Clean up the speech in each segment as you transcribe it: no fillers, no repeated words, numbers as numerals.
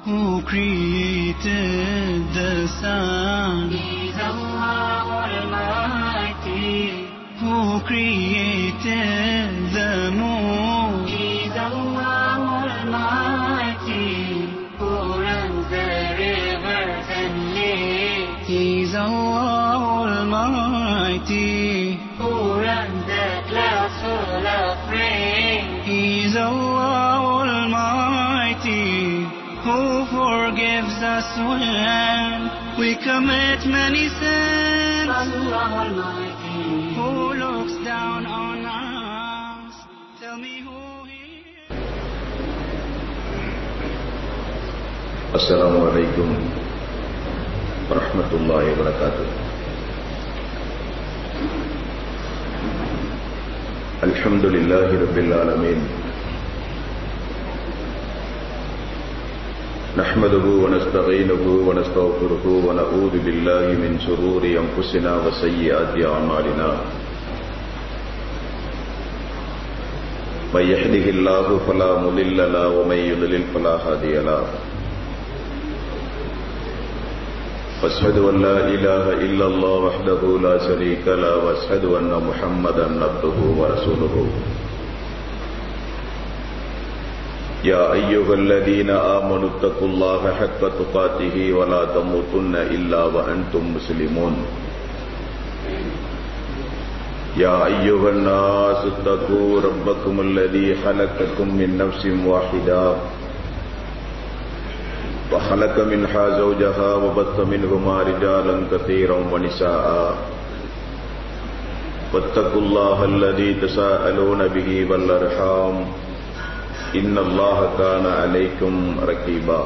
Who created the sun? He's Allah Almighty. Who created the moon? He's Allah Almighty. Who runs the rivers and lakes? He's Allah Almighty. Who runs the clouds full of rain? He's Allah Almighty. Who forgives us when we commit many sins? Allah Almighty. Who looks down on us? Tell me who He is. Assalamu alaikum warahmatullahi wabarakatuh. Alhamdulillahi rabbil alamin. Nahmaduhu wa nasta'inuhu wa nastaghfiruhu wa na'udhu billahi min shururi anfusina wa sayyiati a'malina. Man yahdihillahu fala mudilla lahu wa man yudlil fala hadiya lahu. واشهد ان لا اله الا الله وحده لا شريك له واشهد ان محمدا عبده ورسوله. يا ايها الذين امنوا اتقوا الله حق تقاته ولا تموتن الا وانتم مسلمون. يا ايها الناس اتقوا ربكم الذي خلقكم من نفس واحده وخلق منها زوجها وبث منهما رجالا كثيرا ونساء واتقوا الله الذي تساءلون به والارحام ان الله كان عليكم رقيبا.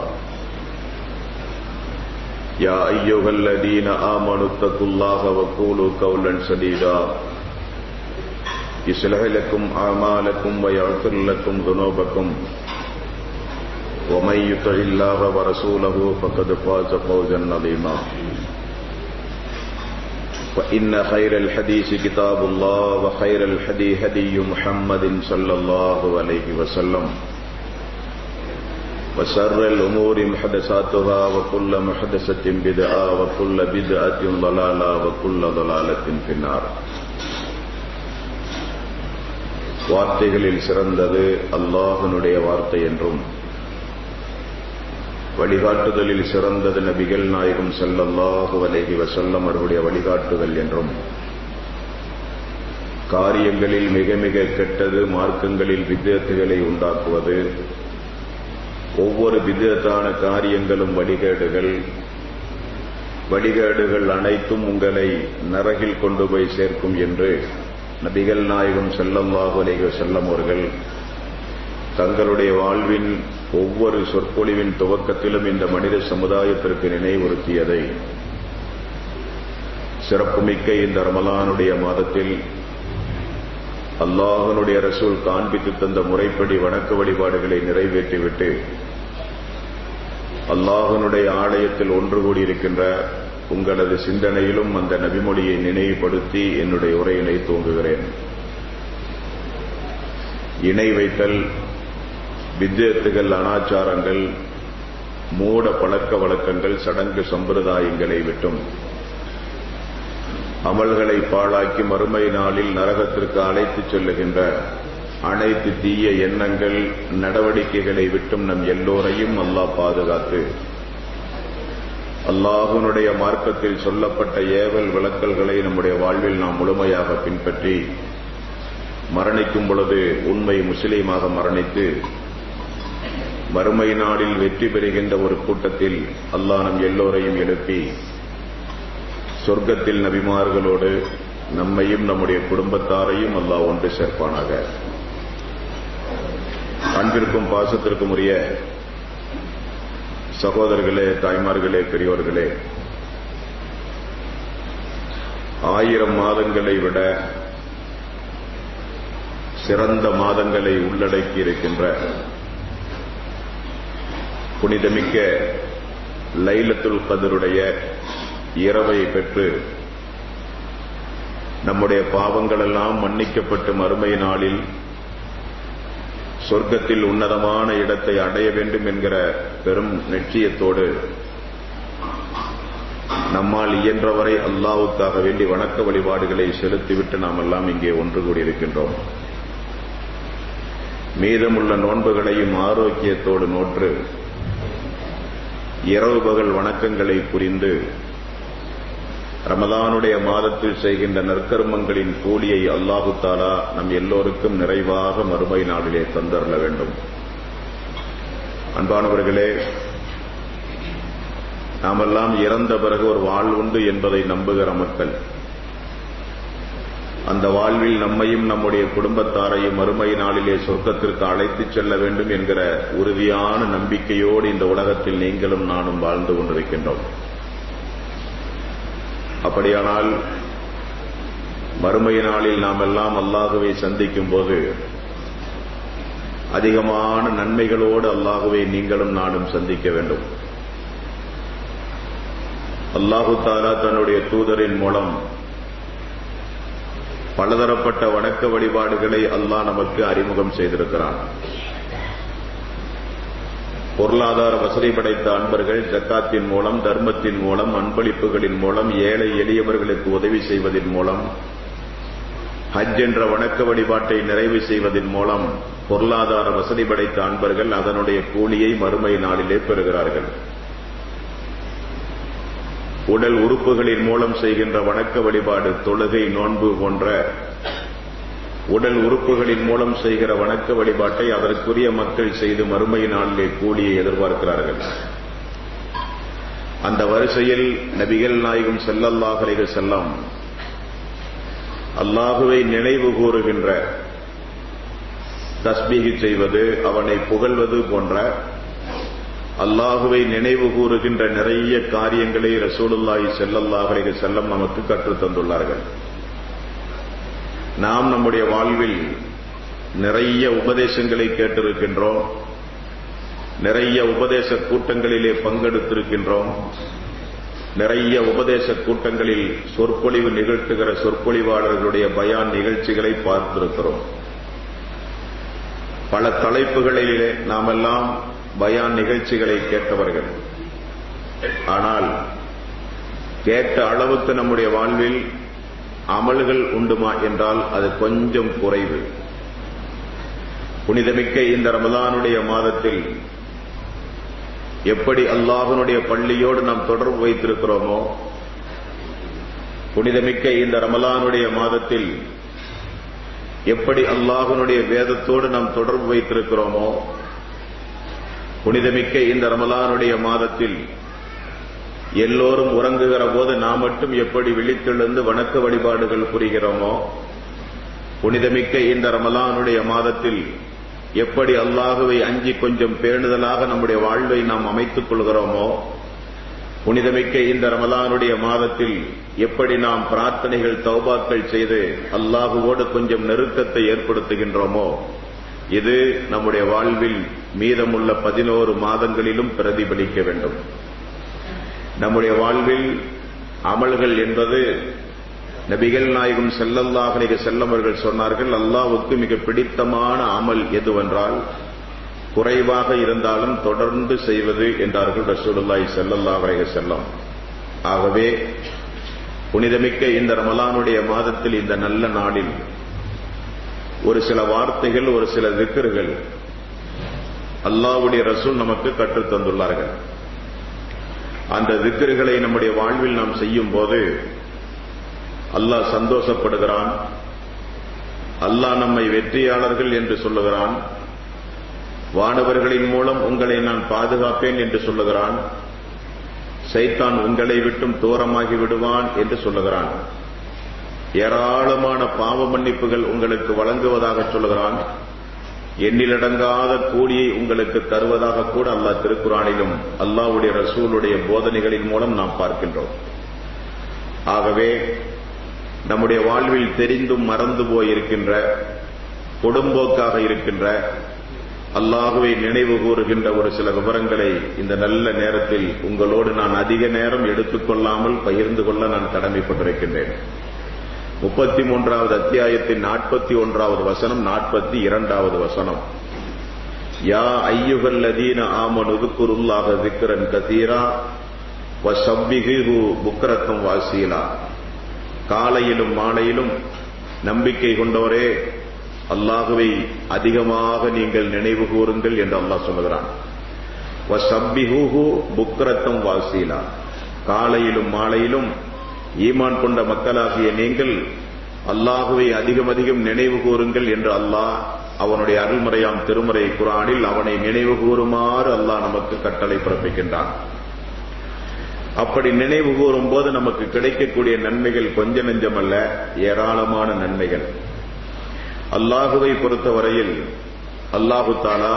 يا ايها الذين امنوا اتقوا الله وقولوا قولا سديدا يصلح لكم اعمالكم ويغفر لكم ذنوبكم ومن يطع الله ورسوله فقد فاز فوزا عظيما. فإن خير الحديث كتاب الله وخير الهدي هدي محمد صلى الله عليه وسلم وشر الأمور محدثاتها وكل محدثة بدعة وكل بدعة ضلالة وكل ضلالة في النار. வார்த்தைகளில் சிறந்தது அல்லாஹ்வுடைய வார்த்தை என்றும் வழிகாட்டுதலில் சிறந்தது நபிகள் நாயகம் ஸல்லல்லாஹு அலைஹி வஸல்லம் அவர்களுடைய வழிகாட்டுதல் என்றும் காரியங்களில் மிக மிக கெட்டது மார்க்கங்களில் பித்அத்துகளை உண்டாக்குவது, ஒவ்வொரு பித்அத்தான காரியங்களும் வழிகேடுகள் அனைத்தும் உங்களை நரகில் கொண்டு போய் சேர்க்கும் என்று நபிகள் நாயகம் ஸல்லல்லாஹு அலைஹி வஸல்லம் அவர்கள் தங்களுடைய வாழ்வின் ஒவ்வொரு சொற்பொழிவின் துவக்கத்திலும் இந்த மனித சமுதாயத்திற்கு நினைவுறுத்தியதை சிறப்புமிக்க இந்த ரமலானுடைய மாதத்தில் அல்லாஹ்வுடைய ரசூல் காண்பித்து தந்த முறைப்படி வணக்க வழிபாடுகளை நிறைவேற்றிவிட்டு அல்லாஹ்வுடைய ஆலயத்தில் ஒன்று கூடியிருக்கின்ற உங்களது சிந்தனையிலும் அந்த நபிமொழியை நினைவுபடுத்தி என்னுடைய உரையினை துவங்குகிறேன். இணை வைத்தல், பித்அத்துகள், அனாச்சாரங்கள், மூட பழக்க வழக்கங்கள், சடங்கு சம்பிரதாயங்களை விட்டும் அமல்களை பாழாக்கி மறுமை நாளில் நரகத்திற்கு அழைத்துச் செல்லுகின்ற அனைத்து தீய எண்ணங்கள், நடவடிக்கைகளை விட்டும் நம் எல்லோரையும் அல்லாஹ் பாதுகாத்து அல்லாஹ்வுடைய மார்க்கத்தில் சொல்லப்பட்ட ஏவல் விளக்கல்களை நம்முடைய வாழ்வில் நாம் முழுமையாக பின்பற்றி மரணிக்கும் பொழுது உண்மை முஸ்லீமாக மரணித்து மறுமை நாளில் வெற்றி பெறுகின்ற ஒரு கூட்டத்தில் அல்லாஹ் நம் எல்லோரையும் எழுப்பி சொர்க்கத்தில் நபிமார்களோடு நம்மையும் நம்முடைய குடும்பத்தாரையும் அல்லாஹ் ஒன்று சேர்ப்பானாக. அன்பிற்கும் பாசத்திற்கும் உரிய சகோதரர்களே, தாய்மார்களே, பெரியோர்களே, 1000 மாதங்களை விட சிறந்த மாதங்களை உள்ளடக்கி இருக்கின்ற புனிதமிக்க லைலத்துல் கத்ருடைய இரவை பெற்று நம்முடைய பாவங்களெல்லாம் மன்னிக்கப்பட்டு மறுமை நாளில் சொர்க்கத்தில் உன்னதமான இடத்தை அடைய வேண்டும் என்கிற பெரும் நிச்சயத்தோடு நம்மால் இயன்றவரை அல்லாஹ்வுக்காக வேண்டி வணக்க வழிபாடுகளை செலுத்திவிட்டு நாம் எல்லாம் இங்கே ஒன்று கூடியிருக்கின்றோம். மீதமுள்ள நோன்புகளையும் ஆரோக்கியத்தோடு நோற்று இரவு பகல் வணக்கங்களை புரிந்து ரமலானுடைய மாதத்தில் செய்கின்ற நற்கர்மங்களின் கூலியை அல்லாஹு தஆலா நம் எல்லோருக்கும் நிறைவாக மறுமை நாளிலே தந்தருள வேண்டும். அன்பானவர்களே, நாமெல்லாம் இறந்த பிறகு ஒரு வாழ்வு உண்டு என்பதை நம்புகிற மக்கள். அந்த வாழ்வில் நம்மையும் நம்முடைய குடும்பத்தாரையும் மறுமை நாளிலே சொர்க்கத்திற்கு அழைத்துச் செல்ல வேண்டும் என்கிற உறுதியான நம்பிக்கையோடு இந்த உலகத்தில் நீங்களும் நானும் வாழ்ந்து கொண்டிருக்கின்றோம். அப்படியானால் மறுமை நாளில் நாம் எல்லாம் அல்லாஹ்வை சந்திக்கும் போது அதிகமான நன்மைகளோடு அல்லாஹ்வை நீங்களும் நானும் சந்திக்க வேண்டும். அல்லாஹு தஆலா தன்னுடைய தூதரின் மூலம் பலதரப்பட்ட வணக்க வழிபாடுகளை அல்லாஹ் நமக்கு அறிமுகம் செய்திருக்கிறான். பொருளாதார வசதி படைத்த அன்பர்கள் ஜக்காத்தின் மூலம், தர்மத்தின் மூலம், அன்பளிப்புகளின் மூலம், ஏழை எளியவர்களுக்கு உதவி செய்வதன் மூலம், ஹஜ் என்ற வணக்க வழிபாட்டை நிறைவு செய்வதன் மூலம் பொருளாதார வசதி படைத்த அன்பர்கள் அதனுடைய கூலியை மறுமை நாளிலே பெறுகிறார்கள். உடல் உறுப்புகளின் மூலம் செய்கின்ற வணக்க வழிபாடு, தொழுகை, நோன்பு போன்ற உடல் உறுப்புகளின் மூலம் செய்கிற வணக்க வழிபாட்டை அதற்குரிய மக்கள் செய்து மறுமை நாளிலே கூலியை எதிர்பார்க்கிறார்கள். அந்த வரிசையில் நபிகள் நாயகம் ஸல்லல்லாஹு அலைஹி வஸல்லம் அல்லாஹுவை நினைவு கூறுகின்ற தஸ்பீஹ் செய்வது, அவனை புகழ்வது போன்ற அல்லாஹுவை நினைவு கூறுகின்ற நிறைய காரியங்களை ரசூலுல்லாஹி ஸல்லல்லாஹு அலைஹி வஸல்லம் நமக்கு கற்றுத் தந்துள்ளார்கள். நாம் நம்முடைய வாழ்வில் நிறைய உபதேசங்களை கேட்டிருக்கின்றோம், நிறைய உபதேச கூட்டங்களிலே பங்கெடுத்திருக்கின்றோம், நிறைய உபதேச கூட்டங்களில் சொற்பொழிவு நிகழ்த்துகிற சொற்பொழிவாளர்களுடைய பயான் நிகழ்ச்சிகளை பார்த்திருக்கிறோம். பல தலைப்புகளிலே நாமெல்லாம் பயான் நிகழ்ச்சிகளை கேட்டவர்கள். ஆனால் கேட்ட அளவுக்கு நம்முடைய வாழ்வில் அமல்கள் உண்டுமா என்றால் அது கொஞ்சம் குறைவு. புனிதமிக்க இந்த ரமலானுடைய மாதத்தில் எப்படி அல்லாஹ்வுடைய பள்ளியோடு நாம் தொடர்பு வைத்திருக்கிறோமோ, புனிதமிக்க இந்த ரமலானுடைய மாதத்தில் எப்படி அல்லாஹ்வுடைய வேதத்தோடு நாம் தொடர்பு வைத்திருக்கிறோமோ, புனிதமிக்க இந்த ரமலானுடைய மாதத்தில் எல்லோரும் உறங்குகிற போது நாம் மட்டும் எப்படி விழித்தெழுந்து வணக்க வழிபாடுகள் புரிகிறோமோ, புனிதமிக்க இந்த ரமலானுடைய மாதத்தில் எப்படி அல்லாஹுவை அஞ்சி கொஞ்சம் பேணுதலாக நம்முடைய வாழ்வை நாம் அமைத்துக் கொள்கிறோமோ, புனிதமிக்க இந்த ரமலானுடைய மாதத்தில் எப்படி நாம் பிரார்த்தனைகள், தௌபாக்கள் செய்து அல்லாஹுவோடு கொஞ்சம் நெருக்கத்தை ஏற்படுத்துகின்றோமோ, இது நம்முடைய வாழ்வில் மீதமுள்ள 11 மாதங்களிலும் பிரதிபலிக்க வேண்டும். நம்முடைய வாழ்வில் அமல்கள் என்பது நபிகள் நாயகம் ஸல்லல்லாஹு அலைஹி வஸல்லம் அவர்கள் சொன்னார்கள், அல்லாஹ்வுக்கு மிக பிடித்தமான அமல் எதுவென்றால் குறைவாக இருந்தாலும் தொடர்ந்து செய்வது என்றார்கள் ரசூலுல்லாஹி ஸல்லல்லாஹு அலைஹி வஸல்லம். ஆகவே புனிதமிக்க இந்த ரமலானுடைய மாதத்தில், இந்த நல்ல நாளில் ஒரு சில வார்த்தைகள், ஒரு சில திக்ர்கள் அல்லாஹ்வுடைய ரசூல் நமக்கு கற்றுத் தந்துள்ளார்கள். அந்த திக்ர்களை நம்முடைய வாழ்வில் நாம் செய்யும் போது அல்லாஹ் சந்தோஷப்படுகிறான். அல்லாஹ் நம்மை வெற்றியாளர்கள் என்று சொல்லுகிறான். வானவர்களின் மூலம் உங்களை நான் பாதுகாப்பேன் என்று சொல்லுகிறான். சைத்தான் உங்களை விட்டும் தூரமாகி விடுவான் என்று சொல்லுகிறான். ஏராளமான பாவ மன்னிப்புகள் உங்களுக்கு வழங்குவதாக சொல்லுகிறான். எண்ணிலடங்காத கூலியை உங்களுக்கு தருவதாக கூட அல்லாஹ் திருக்குர்ஆனிலும் அல்லாஹ்வுடைய ரசூலுடைய போதனைகளின் மூலம் நாம் பார்க்கின்றோம். ஆகவே நம்முடைய வாழ்வில் தெரிந்தும் மறந்து போயிருக்கின்ற, கொடும்போக்காக இருக்கின்ற, அல்லாஹுவை நினைவு கூறுகின்ற ஒரு சில விவரங்களை இந்த நல்ல நேரத்தில் உங்களோடு நான் அதிக நேரம் எடுத்துக்கொள்ளாமல் பகிர்ந்து கொள்ள நான் கடமைப்பட்டிருக்கின்றேன். 33வது அத்தியாயத்தின் 41வது வசனம், 42வது வசனம். யா அய்யுஹல்லதீன ஆமனு ذ்குருல்லாஹ ذிக்ரன் கஸீரா வஸப்பிஹு புக்ரத்தம் வாசீலா. காலையிலும் மாலையிலும் நம்பிக்கை கொண்டவரே அல்லாஹ்வை அதிகமாக நீங்கள் நினைவு கூறுங்கள் என்று அல்லாஹ் சொல்கிறான். வஸப்பிஹு புக்ரத்தம் வாசீலா. காலையிலும் மாலையிலும் ஈமான் கொண்ட மக்களாகிய நீங்கள் அல்லாஹ்வை அதிகம் அதிகம் நினைவு கூறுங்கள் என்று அல்லாஹ் அவனுடைய அருள்மறையாம் திருமறை குர்ஆனில் அவனை நினைவு கூறுமாறு அல்லாஹ் நமக்கு கட்டளை பிறப்பிக்கின்றான். அப்படி நினைவு கூறும் போது நமக்கு கிடைக்கக்கூடிய நன்மைகள் கொஞ்ச நெஞ்சமல்ல, ஏராளமான நன்மைகள். அல்லாஹுவை பொறுத்தவரையில் அல்லாஹு தஆலா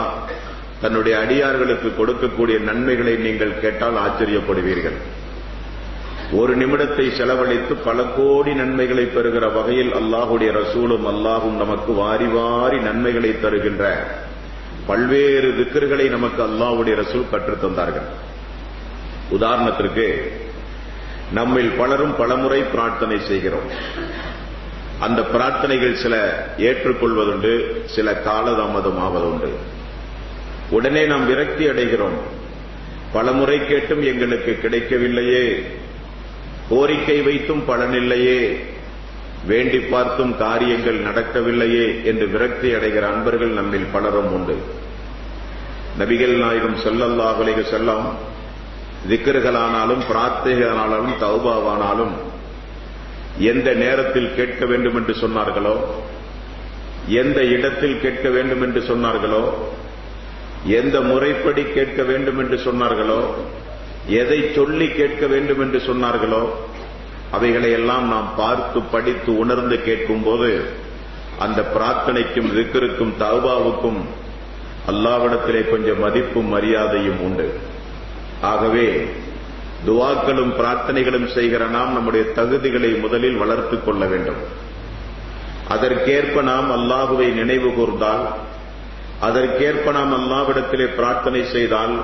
தன்னுடைய அடியார்களுக்கு கொடுக்கக்கூடிய நன்மைகளை நீங்கள் கேட்டால் ஆச்சரியப்படுவீர்கள். ஒரு நிமிடத்தை செலவழித்து பல கோடி நன்மைகளை பெறுகிற வகையில் அல்லாஹுடைய ரசூலும் அல்லாஹும் நமக்கு வாரி வாரி நன்மைகளை தருகின்ற பல்வேறு திக்ர்களை நமக்கு அல்லாஹுடைய ரசூல் கற்றுத் தந்தார்கள். உதாரணத்திற்கு, நம்மில் பலரும் பலமுறை பிரார்த்தனை செய்கிறோம். அந்த பிரார்த்தனைகள் சில ஏற்றுக்கொள்வதுண்டு, சில காலதாமதமாவதுண்டு. உடனே நாம் விரக்தி அடைகிறோம். பலமுறை கேட்டும் எங்களுக்கு கிடைக்கவில்லையே, கோரிக்கை வைத்தும் பலனில்லையே, வேண்டி பார்த்தும் காரியங்கள் நடக்கவில்லையே என்று விரக்தி அடைகிற அன்பர்கள் நம்மில் பலரும் உண்டு. நபிகள் நாயகம் ஸல்லல்லாஹு அலைஹி வஸல்லம் திக்ர்களானாலும் பிரார்த்தனைகளானாலும் தௌபாவானாலும் எந்த நேரத்தில் கேட்க வேண்டும் என்று சொன்னார்களோ, எந்த இடத்தில் கேட்க வேண்டும் என்று சொன்னார்களோ, எந்த முறைப்படி கேட்க வேண்டும் என்று சொன்னார்களோ, எதை சொல்லி கேட்க வேண்டும் என்று சொன்னார்களோ, அவைகளை எல்லாம் நாம் பார்த்து படித்து உணர்ந்து கேட்கும் போது அந்த பிரார்த்தனைக்கும் திக்ருக்கும் தௌபாவுக்கும் அல்லாஹ்விடத்திலே கொஞ்சம் மதிப்பும் மரியாதையும் உண்டு. ஆகவே துஆக்களும் பிரார்த்தனைகளும் செய்கிற நாம் நம்முடைய தகுதிகளை முதலில் வளர்த்துக் கொள்ள வேண்டும். அதற்கேற்ப நாம் அல்லாஹுவை நினைவு கூர்ந்தால், அதற்கேற்ப நாம் அல்லாஹ்விடத்திலே பிரார்த்தனை செய்தால்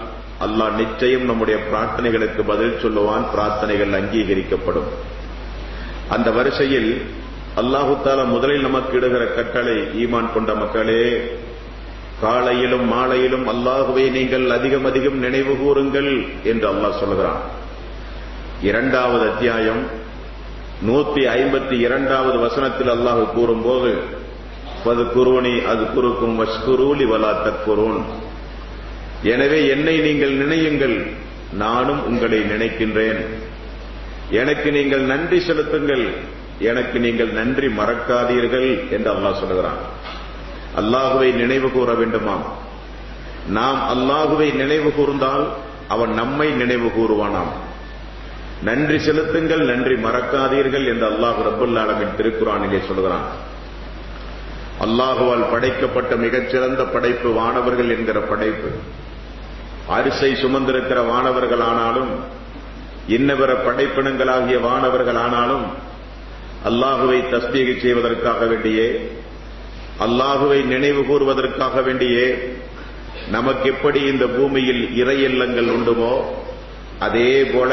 அல்லாஹ் நிச்சயம் நம்முடைய பிரார்த்தனைகளுக்கு பதில் சொல்லுவான், பிரார்த்தனைகள் அங்கீகரிக்கப்படும். அந்த வரிசையில் அல்லாஹு தஆலா முதலில் நமக்கு இடுகிற கட்டளை, ஈமான் கொண்ட மக்களே, காலையிலும் மாலையிலும் அல்லாஹுவை நீங்கள் அதிகம் அதிகம் நினைவு கூறுங்கள் என்று அல்லாஹ் சொல்கிறான். 2வது அத்தியாயம் 152வது வசனத்தில் அல்லாஹ் கூறும்போது, ஃபத்குரூனி அஸ்குருக்கும் வஷ்குரூலி வலா தக்ஃபுரூன். எனவே என்னை நீங்கள் நினையுங்கள், நானும் உங்களை நினைக்கின்றேன். எனக்கு நீங்கள் நன்றி செலுத்துங்கள், எனக்கு நீங்கள் நன்றி மறக்காதீர்கள் என்று அல்லாஹ் சொல்கிறான். அல்லாஹுவை நினைவு கூற வேண்டுமா? நாம் அல்லாஹுவை நினைவு கூர்ந்தால் அவன் நம்மை நினைவு கூறுவானாம். நன்றி செலுத்துங்கள், நன்றி மறக்காதீர்கள் என்று அல்லாஹ் ரப்புல் ஆலமீன் திருக்குர்ஆனிலே சொல்கிறான். அல்லாஹுவால் படைக்கப்பட்ட மிகச்சிறந்த படைப்பு வானவர்கள் என்கிற படைப்பு. அரிசை சுமந்திருக்கிற வானவர்களானாலும், இன்னபிற படைப்பினங்களாகிய வானவர்களானாலும் அல்லாஹுவை தஸ்பீஹ் செய்வதற்காக வேண்டியே, அல்லாஹுவை நினைவு கூறுவதற்காக வேண்டியே நமக்கு எப்படி இந்த பூமியில் இறை இல்லங்கள் உண்டுமோ அதே போல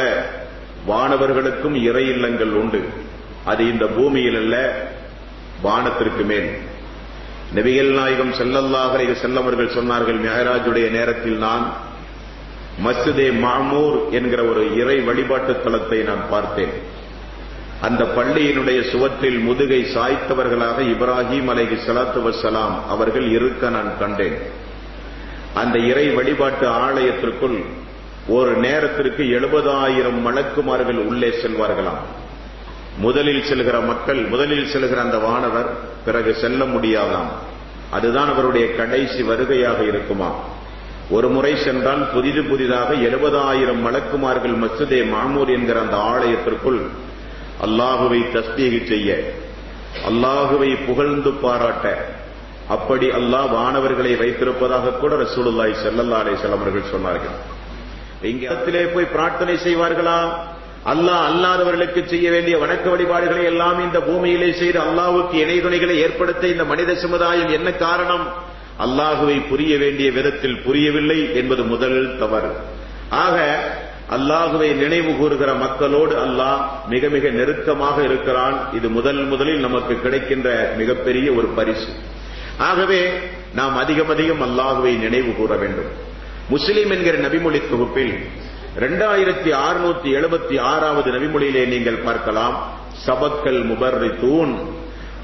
வானவர்களுக்கும் இறை இல்லங்கள் உண்டு. அது இந்த பூமியில் அல்ல, வானத்திற்கு மேல். நபிகள் நாயகம் ஸல்லல்லாஹு அலைஹி வஸல்லம் அவர்கள் சொன்னார்கள், மிஅராஜுடைய நேரத்தில் நான் மஸ்ஜிதே மாமூர் என்கிற ஒரு இறை வழிபாட்டு தலத்தை நான் பார்த்தேன். அந்த பள்ளியினுடைய சுவற்றில் முதுகை சாய்த்தவர்களாக இப்ராஹிம் அலைஹிஸ்ஸலாத்து வஸ்ஸலாம் அவர்கள் இருக்க நான் கண்டேன். அந்த இறை வழிபாட்டு ஆலயத்திற்குள் ஒரு நேரத்திற்கு 70,000 மலக்குமார்கள் உள்ளே செல்வார்களாம். முதலில் செல்கிற மக்கள், முதலில் செல்கிற அந்த வானவர் பிறகு செல்ல முடியாதாம். அதுதான் அவருடைய கடைசி வருகையாக இருக்குமா. ஒரு முறை சென்றால் புதிதாக 70,000 மலக்குமார்கள் மஸ்ஜிதே மாமூர் என்கிற அந்த ஆலயத்திற்குள் அல்லாஹுவை தஸ்பீஹ் செய்ய, அல்லாஹுவை புகழ்ந்து பாராட்ட, அப்படி அல்லாஹ் வானவர்களை வைத்திருப்பதாக கூட ரசூலுல்லாஹி ஸல்லல்லாஹு அலைஹி வஸல்லம் அவர்கள் சொன்னார்கள். இங்கே இடத்திலே போய் பிரார்த்தனை செய்வார்களா? அல்லாஹ் அல்லாதவர்களுக்கு செய்ய வேண்டிய வணக்க வழிபாடுகளை எல்லாம் இந்த பூமியிலே செய்து அல்லாஹ்வுக்கு இணை துணைகளை ஏற்படுத்த இந்த மனித சமுதாயம் என்ன காரணம்? அல்லாஹுவை புரிய வேண்டிய விதத்தில் புரியவில்லை என்பது முதல் தவறு. ஆக அல்லாஹுவை நினைவு கூறுகிற மக்களோடு அல்லாஹ் மிக மிக நெருக்கமாக இருக்கிறான். இது முதலில் நமக்கு கிடைக்கின்ற மிகப்பெரிய ஒரு பரிசு. ஆகவே நாம் அதிகம் அதிகம் அல்லாஹுவை நினைவு கூற வேண்டும். முஸ்லிம் என்கிற நபிமொழி தொகுப்பில் 2676வது நபிமொழியிலே நீங்கள் பார்க்கலாம், சபக்கல் முபர்ரித்தூன்,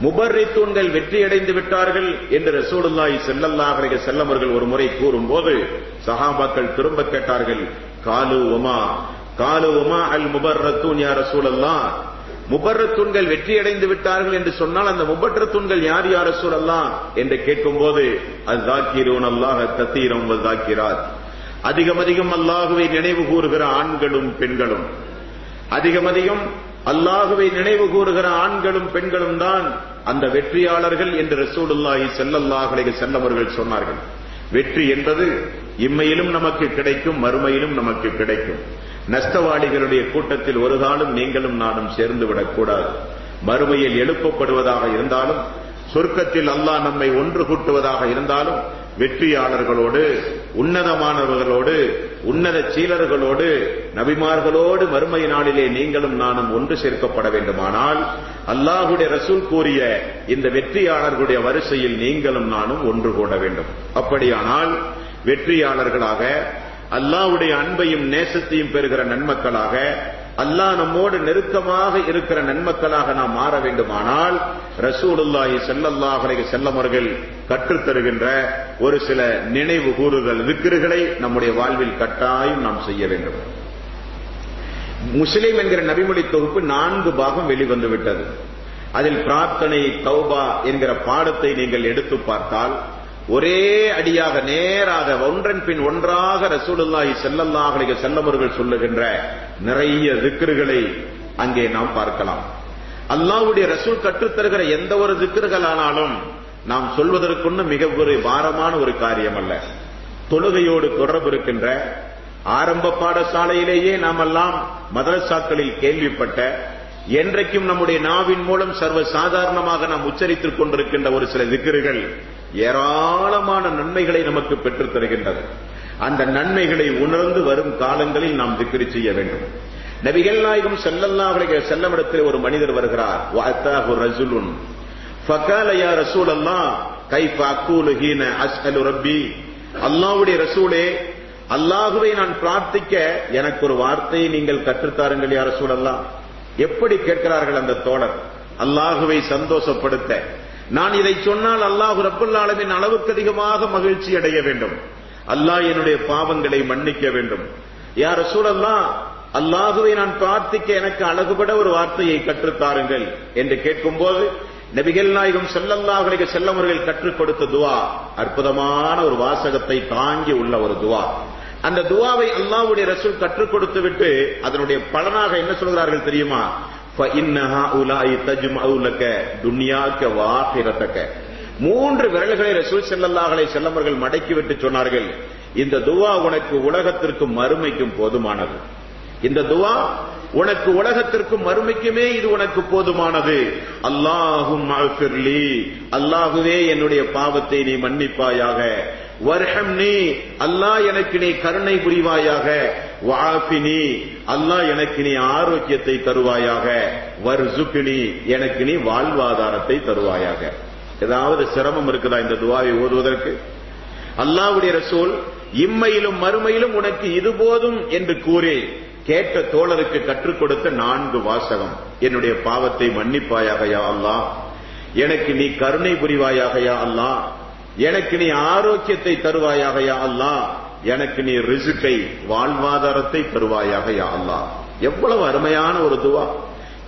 முபர்ரித்தூன்கள் வெற்றியடைந்து விட்டார்கள் என்று ரசூலுல்லாஹி ஸல்லல்லாஹு அலைஹி வஸல்லம் அவர்கள் ஒரு முறை கூறும்போது சஹாபாக்கள் திரும்ப கேட்டார்கள், காலு வமா அல் முபர்ரத்தூன் யா ரசூலல்லாஹ், முபர்ரத்தூன்கள் வெற்றியடைந்து விட்டார்கள் என்று சொன்னால் அந்த முபர்ரத்தூன்கள் யார் யா ரசூலல்லாஹ் என்று கேட்கும்போது அஸ்ஸாகிரூன் அல்லாஹ் கஸீரன் வஸாகிராத், அதிகம் அதிகம் அல்லாஹுவை நினைவு கூறுகிற ஆண்களும் பெண்களும், அதிகம் அதிகம் அல்லாஹுவை நினைவு கூறுகிற ஆண்களும் பெண்களும் தான் அந்த வெற்றியாளர்கள் என்று ரசூலுல்லாஹி ஸல்லல்லாஹு அலைஹி வஸல்லம் அவர்கள் சொன்னார்கள். வெற்றி என்பது இம்மையிலும் நமக்கு கிடைக்கும், மறுமையிலும் நமக்கு கிடைக்கும். நஷ்டவாளிகளுடைய கூட்டத்தில் ஒரு காலம் நீங்களும் நானும் சேர்ந்து விடக்கூடாது. மறுமையில் எழுப்பப்படுவதாக இருந்தாலும், சொர்க்கத்தில் அல்லாஹ் நம்மை ஒன்று கூட்டுவதாக இருந்தாலும், வெற்றியாளர்களோடு, உன்னதமானவர்களோடு, உன்னத சீலர்களோடு, நபிமார்களோடு மறுமை நாளிலே நீங்களும் நானும் ஒன்று சேர்க்கப்பட வேண்டுமானால் அல்லாஹ்வுடைய ரசூல் கூறிய இந்த வெற்றியாளர்களுடைய வரிசையில் நீங்களும் நானும் ஒன்று கூட வேண்டும். அப்படியானால் வெற்றியாளர்களாக, அல்லாஹ்வுடைய அன்பையும் நேசத்தையும் பெறுகிற நன்மக்களாக, அல்லாஹ் நம்மோடு நெருக்கமாக இருக்கிற நன்மக்களாக நாம் மாற வேண்டுமானால் ரசூலுல்லாஹி ஸல்லல்லாஹு அலைஹி வஸல்லம் அவர்கள் கற்றுத்தருகின்ற ஒரு சில நினைவு கூறுதல் திக்ருகளை நம்முடைய வாழ்வில் கட்டாயம் நாம் செய்ய வேண்டும். முஸ்லிம் என்கிற நபிமொழி தொகுப்பு 4 பாகம் வெளிவந்து விட்டது. அதில் பிரார்த்தனை, தௌபா என்கிற பாடத்தை நீங்கள் எடுத்து பார்த்தால் ஒரே அடியாக நேராக ஒன்றன் பின் ஒன்றாக ரசூலுல்லாஹி ஸல்லல்லாஹு அலைஹி வஸல்லம் அவர்கள் சொல்லுகின்ற நிறைய திக்ருகளை அங்கே நாம் பார்க்கலாம். அல்லாஹ்வுடைய ரசூல் கற்றுத்தருகிற எந்த ஒரு திக்ருகளானாலும் நாம் சொல்வதற்குன்னு மிக ஒரு பாரமான ஒரு காரியம் அல்ல. தொழுகையோடு தொடர்பு இருக்கின்ற, ஆரம்ப பாடசாலையிலேயே நாமெல்லாம் மதரசாக்களில் கேள்விப்பட்ட, என்றைக்கும் நம்முடைய நாவின் மூலம் சர்வ சாதாரணமாக நாம் உச்சரித்துக் கொண்டிருக்கின்ற ஒரு சில திக்ருகள் ஏராளமான நன்மைகளை நமக்கு பெற்றுத் தருகின்றது. அந்த நன்மைகளை உணர்ந்து வரும் காலங்களில் நாம் திக்ரு செய்ய வேண்டும். நபிகள் நாயகம் ஸல்லல்லாஹு அலைஹி வஸல்லம் இடத்தில் ஒரு மனிதர் வருகிறார். வஅதாஹு ரஜுலுன் ஃபகால யா ரசூலல்லாஹ் கைஃப அகூலு ஹீன அஸ்அலு ரப்பி, அல்லாஹ்வுடைய ரசூலே, அல்லாஹ்வை நான் பிரார்த்திக்க எனக்கு ஒரு வார்த்தையை நீங்கள் கற்றுத்தாருங்கள் யா ரசூலல்லாஹ். எப்படி கேட்கிறார்கள் அந்த தோழர், அல்லாஹ்வை சந்தோஷப்படுத்த நான் இதை சொன்னால் அல்லாஹ் ரப்பல் ஆலமீன் அளவுக்கு அதிகமாக மகிழ்ச்சி அடைய வேண்டும், அல்லாஹ் என்னுடைய பாவங்களை மன்னிக்க வேண்டும். யா ரசூலல்லாஹ், அல்லாஹ்வை நான் பிரார்த்திக்க எனக்கு அழகுபட ஒரு வார்த்தையை கற்றுத்தாருங்கள் என்று கேட்கும்போது நபிகள் நாயகம் ஸல்லல்லாஹு அலைஹி வஸல்லம் அவர்கள் கற்றுக் கொடுத்த துஆ அற்புதமான ஒரு வாசகத்தை தாங்கி உள்ள ஒரு துஆ. அந்த துஆவை அல்லாஹ்வுடைய ரசூல் கற்றுக் கொடுத்து விட்டு அதனுடைய பலனாக என்ன சொல்கிறார்கள் தெரியுமா? ஃபஇன்னஹா உலாஇ தஜ்மஉ லக துன்யாக வஆகிரதக. 3 விரல்களை ரசூல் ஸல்லல்லாஹு அலைஹி வஸல்லம் அவர்கள் மடக்கி விட்டு சொன்னார்கள், இந்த துஆ உனக்கு உலகத்திற்கும் மறுமைக்கும் போதுமானது. இந்த துஆ உனக்கு உலகத்திற்கும் மறுமைக்குமே இது உனக்கு போதுமானது. அல்லாஹும்ம அஃபிர்லி, அல்லாஹுவே என்னுடைய பாவத்தை நீ மன்னிப்பாயாக. வர்ஹம்னி, அல்லாஹ் எனக்கு நீ கருணை புரிவாயாக. வஆஃபினி, அல்லாஹ் எனக்கு நீ ஆரோக்கியத்தை தருவாயாக. வர்சுக்னி, எனக்கு நீ வாழ்வாதாரத்தை தருவாயாக. ஏதாவது சிரமம் இருக்குதா இந்த துஆவை ஓதுவதற்கு? அல்லாஹ்வுடைய ரசூல் இம்மையிலும் மறுமையிலும் உனக்கு இது போதும் என்று கூறி கேட்ட தோழருக்கு கற்றுக் கொடுத்த 4 வாசகம். என்னுடைய பாவத்தை மன்னிப்பாயாக யா அல்லாஹ், எனக்கு நீ கருணை புரிவாயாக யா அல்லாஹ், எனக்கு நீ ஆரோக்கியத்தை தருவாயாக யா அல்லாஹ், எனக்கு நீ ரிஸ்கை வாழ்வாதாரத்தை தருவாயாக யா அல்லாஹ். எவ்வளவு அருமையான ஒரு துஆ!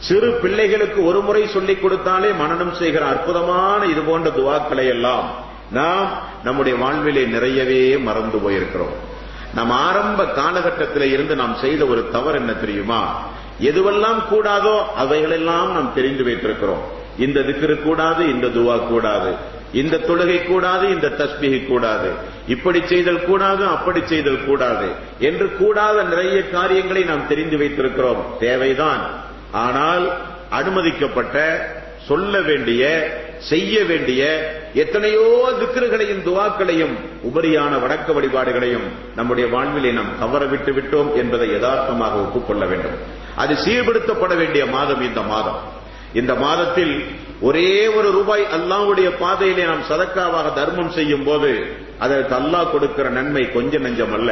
சிறு பிள்ளைகளுக்கு ஒரு முறை சொல்லிக் கொடுத்தாலே மனனம் செய்கிற அற்புதமான இது போன்ற துஆக்களை எல்லாம் நாம் நம்முடைய வாழ்விலே நிறையவே மறந்து போயிருக்கிறோம். நம் ஆரம்ப காலகட்டத்திலே இருந்து நாம் செய்த ஒரு தவறு என்ன தெரியுமா? எதுவெல்லாம் கூடாதோ அவைகளெல்லாம் நாம் தெரிந்து வைத்திருக்கிறோம். இந்த திக்ரு கூடாது, இந்த துஆ கூடாது, இந்த தொழுகை கூடாது, இந்த தஸ்பீஹ் கூடாது, இப்படி செய்தல் கூடாது, அப்படி செய்தல் கூடாது என்று கூடாத நிறைய காரியங்களை நாம் தெரிந்து வைத்திருக்கிறோம். தேவைதான். ஆனால் அனுமதிக்கப்பட்ட, சொல்ல வேண்டிய, செய்ய வேண்டிய எத்தனையோ திக்ருகளையும் துஆக்களையும் உபரியான வணக்க வழிபாடுகளையும் நம்முடைய வாழ்விலே நாம் தவற விட்டு விட்டோம் என்பதை யதார்த்தமாக ஒப்புக்கொள்ள வேண்டும். அது சீர்படுத்தப்பட வேண்டிய மாதம் இந்த மாதம். இந்த மாதத்தில் ஒரே ஒரு ரூபாய் அல்லாஹ்வுடைய பாதையிலே நாம் சதக்காவாக தர்மம் செய்யும் போது அதற்கு அல்லாஹ் கொடுக்கிற நன்மை கொஞ்சம் நஞ்சம் அல்ல.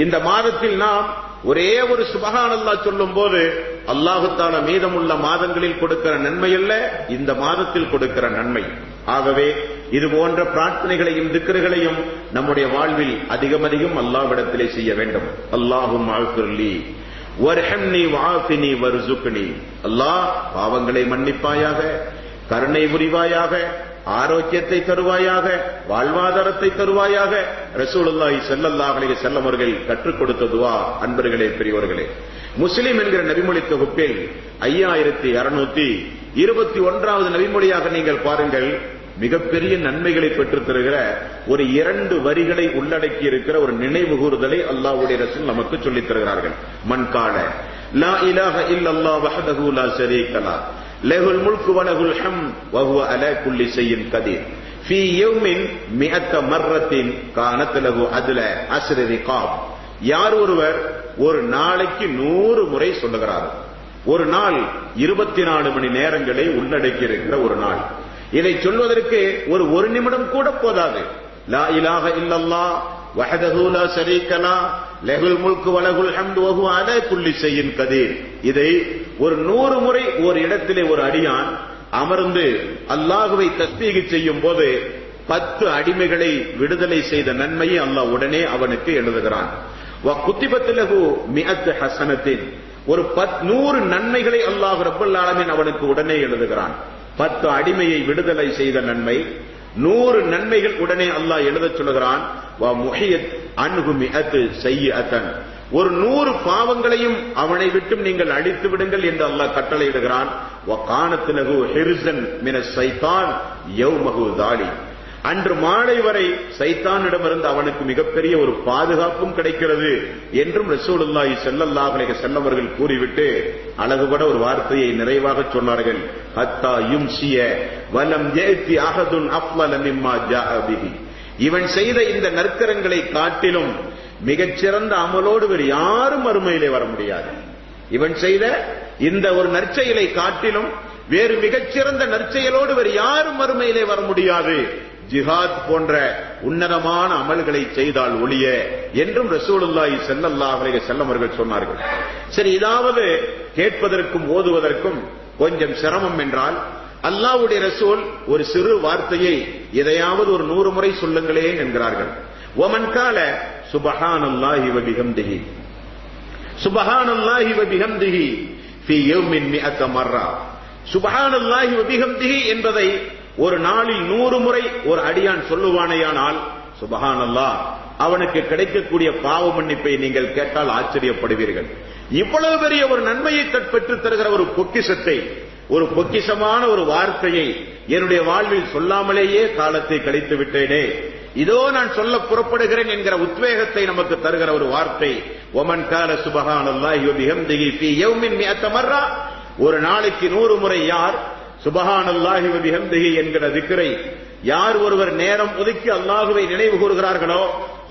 இந்த மாதத்தில் நாம் ஒரே ஒரு சுப்ஹானல்லாஹ் சொல்லும் போது அல்லாஹ் தஆலா மீதமுள்ள மாதங்களில் கொடுக்கிற நன்மை அல்ல, இந்த மாதத்தில் கொடுக்கிற நன்மை. ஆகவே இது போன்ற பிரார்த்தனைகளையும் திக்ருகளையும் நம்முடைய வாழ்வில் அதிகம் அதிகம் அல்லாஹ்விடத்திலே செய்ய வேண்டும். அல்லாஹும்ம அஃபிர்லி வர்ஹம்னி வஆஃபினி வர்சுக்னி. அல்லாஹ் பாவங்களை மன்னிப்பாயாக, கருணை புரிவாயாக, ஆரோக்கியத்தை தருவாயாக, வாழ்வாதாரத்தை தருவாயாக. ரசூலுல்லாஹி ஸல்லல்லாஹு அலைஹி வஸல்லம் அவர்கள் கற்றுக் கொடுத்த துஆ. அன்பர்களே, பெரியவர்களே, முஸ்லிம் என்கிற நபிமொழி தொகுப்பில் 5621வது நபிமொழியாக நீங்கள் பாருங்கள், மிகப்பெரிய நன்மைகளை பெற்றுத் தருகிற ஒரு 2 வரிகளை உள்ளடக்கி இருக்கிற ஒரு நினைவு கூறுதலை அல்லாஹ்வுடைய ரசூல் நமக்கு சொல்லித் தருகிறார்கள். மன் கால லா இலாஹ இல்லல்லாஹ் வஹ்தஹு லா ஷரீக லஹ் லஹுல் முல்கு வ லஹுல் ஹம்து வ ஹுவ அலா குல்லி ஷைஇன் கதீர் ஃபீ யௌமின் 100 மர்ரத்தின் கானத் லஹு அத்ல அஸ்ரி ரிகாப். யார் ஒருவர் ஒரு நாளைக்கு 100 முறை சொல்லுகிறார், ஒரு நாள் 24 மணி நேரங்களை உள்ளடக்கி இருக்கிற ஒரு நாள், இதை சொல்வதற்கு ஒரு நிமிடம் கூட போதாது. லா இலாஹ இல்லல்லாஹ் வஹ்தஹு லா ஷரீக லஹ் லஹுல் முல்கு வ லஹுல் ஹம்து வ ஹுவ அலா குல்லி ஷைஇன் கதீர். இதை ஒரு 100 முறை ஒரு இடத்திலே ஒரு அடியான் அமர்ந்து அல்லாஹ்வை தஸ்பீஹ் செய்யும் போது 10 அடிமைகளை விடுதலை செய்த நன்மையை அல்லாஹ் உடனே அவனுக்கு எழுதுகிறான். வ குத்திபத் லஹு 100 ஹஸனத்தின், ஒரு 100 நன்மைகளை அல்லாஹ் ரப்பல் ஆலமீன் அவனுக்கு உடனே எழுதுகிறான். 10 அடிமையை விடுதலை செய்த நன்மை, 100 நன்மைகள் உடனே அல்லாஹ் எழுதச் சொல்கிறான். வ முஹியத் அன்ஹு 100 சய்யிஅத்தன், ஒரு 100 பாவங்களையும் அவனை விட்டும் நீங்கள் அழித்து விடுங்கள் என்று அல்லாஹ் கட்டளையிடுகிறான். வ கானத் லஹு ஹிர்ஸன் மினஷ் ஷைத்தான் யௌமஹு தாலி, அன்று மாலை வரை சைத்தானிடமிருந்து அவனுக்கு மிகப்பெரிய ஒரு பாதுகாப்பும் கிடைக்கிறது என்றும் ரசூலுல்லாஹி ஸல்லல்லாஹு அலைஹி வஸல்லம் அவர்கள் கூறிவிட்டு அழகுபட ஒரு வார்த்தையை நிறைவாக சொன்னார்கள். ஹத்தா யும்சிய வலம் யஅதி அஹதுன் அஃலல மிம்மா ஜாஅ பிஹி. இவன் செய்த இந்த நற்கரங்களை காட்டிலும் மிகச்சிறந்த அமலோடு வேறு யாரும் மறுமையிலே வர முடியாது. இவன் செய்த இந்த ஒரு நற்செயலை காட்டிலும் வேறு மிகச்சிறந்த நற்செயலோடு வேறு யாரும் மறுமையிலே வர முடியாது. ஜிஹாத் போன்ற உன்னதமான அமல்களை செய்தால் ஒழிய என்றும் ரசூலுல்லாஹி ஸல்லல்லாஹு அலைஹி வஸல்லம் அவர்கள் சொன்னார்கள். சரி, இதாவது கேட்பதற்கும் ஓதுவதற்கும் கொஞ்சம் சிரமம் என்றால் அல்லாஹ்வுடைய ரசூல் ஒரு சிறு வார்த்தையை எதையாவது ஒரு 100 முறை சொல்லுங்களேன் என்கிறார்கள். வமன் கால சுப்ஹானல்லாஹி வ பிஹம்திஹி சுப்ஹானல்லாஹி வ பிஹம்திஹி ஃபீ யௌமின் 100 மர்ரா. சுப்ஹானல்லாஹி வ பிஹம்திஹி என்பதை ஒரு நாளில் 100 முறை ஒரு அடியான் சொல்லுவானேயானால் சுப்ஹானல்லாஹ், அவனுக்கு கிடைக்கக்கூடிய பாவ மன்னிப்பை நீங்கள் கேட்டால் ஆச்சரியப்படுவீர்கள். இவ்வளவு பெரிய ஒரு நன்மையை பெற்றுத் தருகிற ஒரு பொக்கிஷத்தை, ஒரு பொக்கிஷமான ஒரு வார்த்தையை என்னுடைய வாழ்வில் சொல்லாமலேயே காலத்தை கழித்து விட்டேனே, இதோ நான் சொல்ல புறப்படுகிறேன் என்கிற உத்வேகத்தை நமக்கு தருகிற ஒரு வார்த்தை. ஒமன் கால சுப்ஹானல்லாஹி வ பிஹம்திஹி ஃபீ யௌமின் 100 மர்ரா, ஒரு நாளைக்கு 100 முறை யார் சுப்ஹானல்லாஹி வ பிஹம்திஹி என்கிற திக்ரை யார் ஒருவர் நேரம் ஒதுக்கி அல்லாஹ்வை நினைவு கூறுகிறார்களோ,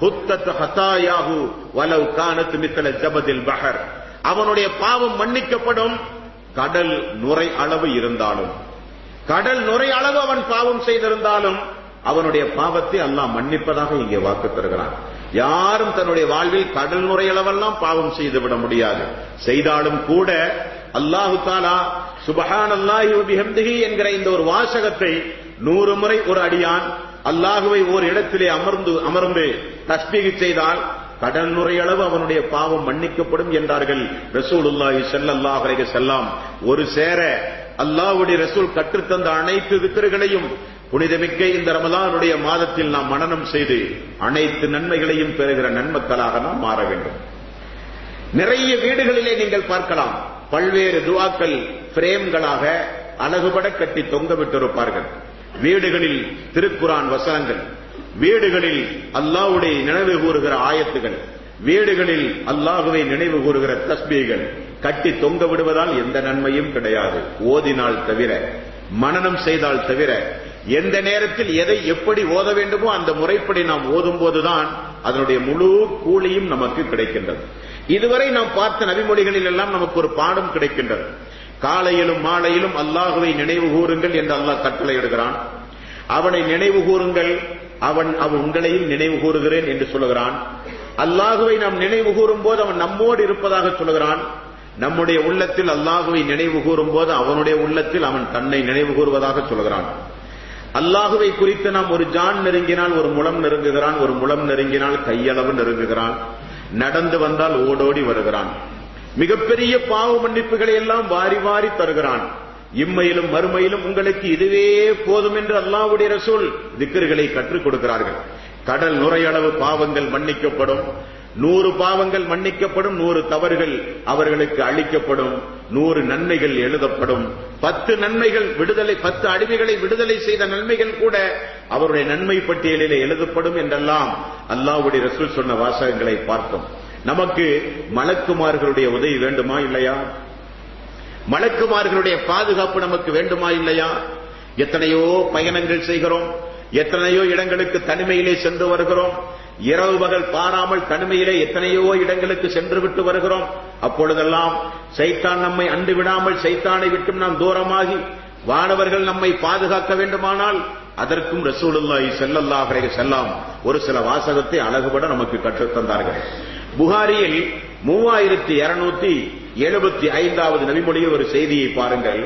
ஹுத்தத் ஹதாயாஹு வலவ் கானத் மித்ல ஜபதில் பஹர், அவனுடைய பாவம் மன்னிக்கப்படும். கடல் நுரை அளவு இருந்தாலும், கடல் நுரை அளவு அவன் பாவம் செய்திருந்தாலும் அவனுடைய பாவத்தை அல்லாஹ் மன்னிப்பதாக இங்கே வாக்கு தருகிறான். யாரும் தன்னுடைய வாழ்வில் கடல் நுரை அளவெல்லாம் பாவம் செய்துவிட முடியாது. செய்தாலும் கூட அல்லாஹு தஆலா சுப்ஹானல்லாஹி வ பிஹம்திஹி என்கிற இந்த ஒரு வாசகத்தை 100 முறை ஒரு அடியான் அல்லாஹ்வை ஒரு இடத்திலே அமர்ந்து தஸ்பீஹ் செய்தால் கடல் நுரையளவு அவனுடைய பாவம் மன்னிக்கப்படும் என்றார்கள் ரசூலுல்லாஹி ஸல்லல்லாஹு அலைஹி வஸல்லம். ஒரு சேர அல்லாஹ்வுடைய ரசூல் கற்றுத்தந்த அனைத்து திக்ருகளையும் புனிதமிக்க இந்த ரமலானுடைய மாதத்தில் நாம் மனனம் செய்து அனைத்து நன்மைகளையும் பெறுகிற நன்மக்களாக நாம் மாற வேண்டும். நிறைய வீடுகளிலே நீங்கள் பார்க்கலாம், பல்வேறு துஆக்கள் பிரேம்களாக அழகுபட கட்டி தொங்க விட்டிருப்பார்கள். வீடுகளில் திருக்குர்ஆன் வசனங்கள், வீடுகளில் அல்லாஹ்வுடைய நினைவு கூறுகிற ஆயத்துகள், வீடுகளில் அல்லாஹ்வை நினைவு கூறுகிற தஸ்பீகள் கட்டி தொங்க விடுவதால் எந்த நன்மையும் கிடையாது. ஓதினால் தவிர, மனனம் செய்தால் தவிர, எந்த நேரத்தில் எதை எப்படி ஓத வேண்டுமோ அந்த முறைப்படி நாம் ஓதும் போதுதான் அதனுடைய முழு கூலியும் நமக்கு கிடைக்கின்றது. இதுவரை நாம் பார்த்த நபிமொழிகளில் எல்லாம் நமக்கு ஒரு பாடம் கிடைக்கின்றது. காலையிலும் மாலையிலும் அல்லாஹுவை நினைவு கூறுங்கள் என்று அல்லாஹ் கட்டளையிடுகிறான். அவனை நினைவு கூறுங்கள், அவன் உங்களையும் நினைவு கூறுகிறேன் என்று சொல்லுகிறான். அல்லாஹுவை நாம் நினைவு கூறும் போது அவன் நம்மோடு இருப்பதாக சொல்லுகிறான். நம்முடைய உள்ளத்தில் அல்லாஹுவை நினைவு கூறும் போது அவனுடைய உள்ளத்தில் அவன் தன்னை நினைவு கூறுவதாக சொல்லுகிறான். அல்லாஹுவை குறித்து நாம் ஒரு ஜான் நெருங்கினால் ஒரு முழம் நெருங்குகிறான், ஒரு முழம் நெருங்கினால் கையளவு நெருங்குகிறான், நடந்து வந்தால் ஓடோடி வருகிறான். மிகப்பெரிய பாவ மன்னிப்புகளை எல்லாம் வாரி வாரி தருகிறான். இம்மையிலும் மறுமையிலும் உங்களுக்கு இதுவே போதும் என்று அல்லாஹ்வுடைய ரசூல் திக்ர்களை கற்றுக் கொடுக்கிறார்கள். கடல் நுரையளவு பாவங்கள் மன்னிக்கப்படும், 100 பாவங்கள் மன்னிக்கப்படும், 100 தவறுகள் அவர்களுக்கு அளிக்கப்படும், 100 நன்மைகள் எழுதப்படும், 10 நன்மைகள் விடுதலை, 10 அடிமைகளை விடுதலை செய்த நன்மைகள் கூட அவருடைய நன்மை பட்டியலிலே எழுதப்படும் என்றெல்லாம் அல்லாஹ்வுடைய ரசூல் சொன்ன வாசகங்களை பார்த்தோம். நமக்கு மலக்குமார்களுடைய உதவி வேண்டுமா இல்லையா? மலக்குமார்களுடைய பாதுகாப்பு நமக்கு வேண்டுமா இல்லையா? எத்தனையோ பயணங்கள் செய்கிறோம், எத்தனையோ இடங்களுக்கு தனிமையிலே சென்று வருகிறோம், இரவு பகல் பாராமல் தனிமையிலே எத்தனையோ இடங்களுக்கு சென்று விட்டு வருகிறோம். அப்பொழுதெல்லாம் சைத்தான் நம்மை அண்டு விடாமல், சைத்தானை விட்டும் நாம் தூரமாகி வானவர்கள் நம்மை பாதுகாக்க வேண்டுமானால் அதற்கும் ரசூலுல்லாஹி ஸல்லல்லாஹு அலைஹி வஸல்லம் ஒரு சில வாசகத்தை அழகுபட நமக்கு கற்றுத் தந்தார்கள். புகாரியில் 3275வது நபிமொழியில் ஒரு செய்தியை பாருங்கள்.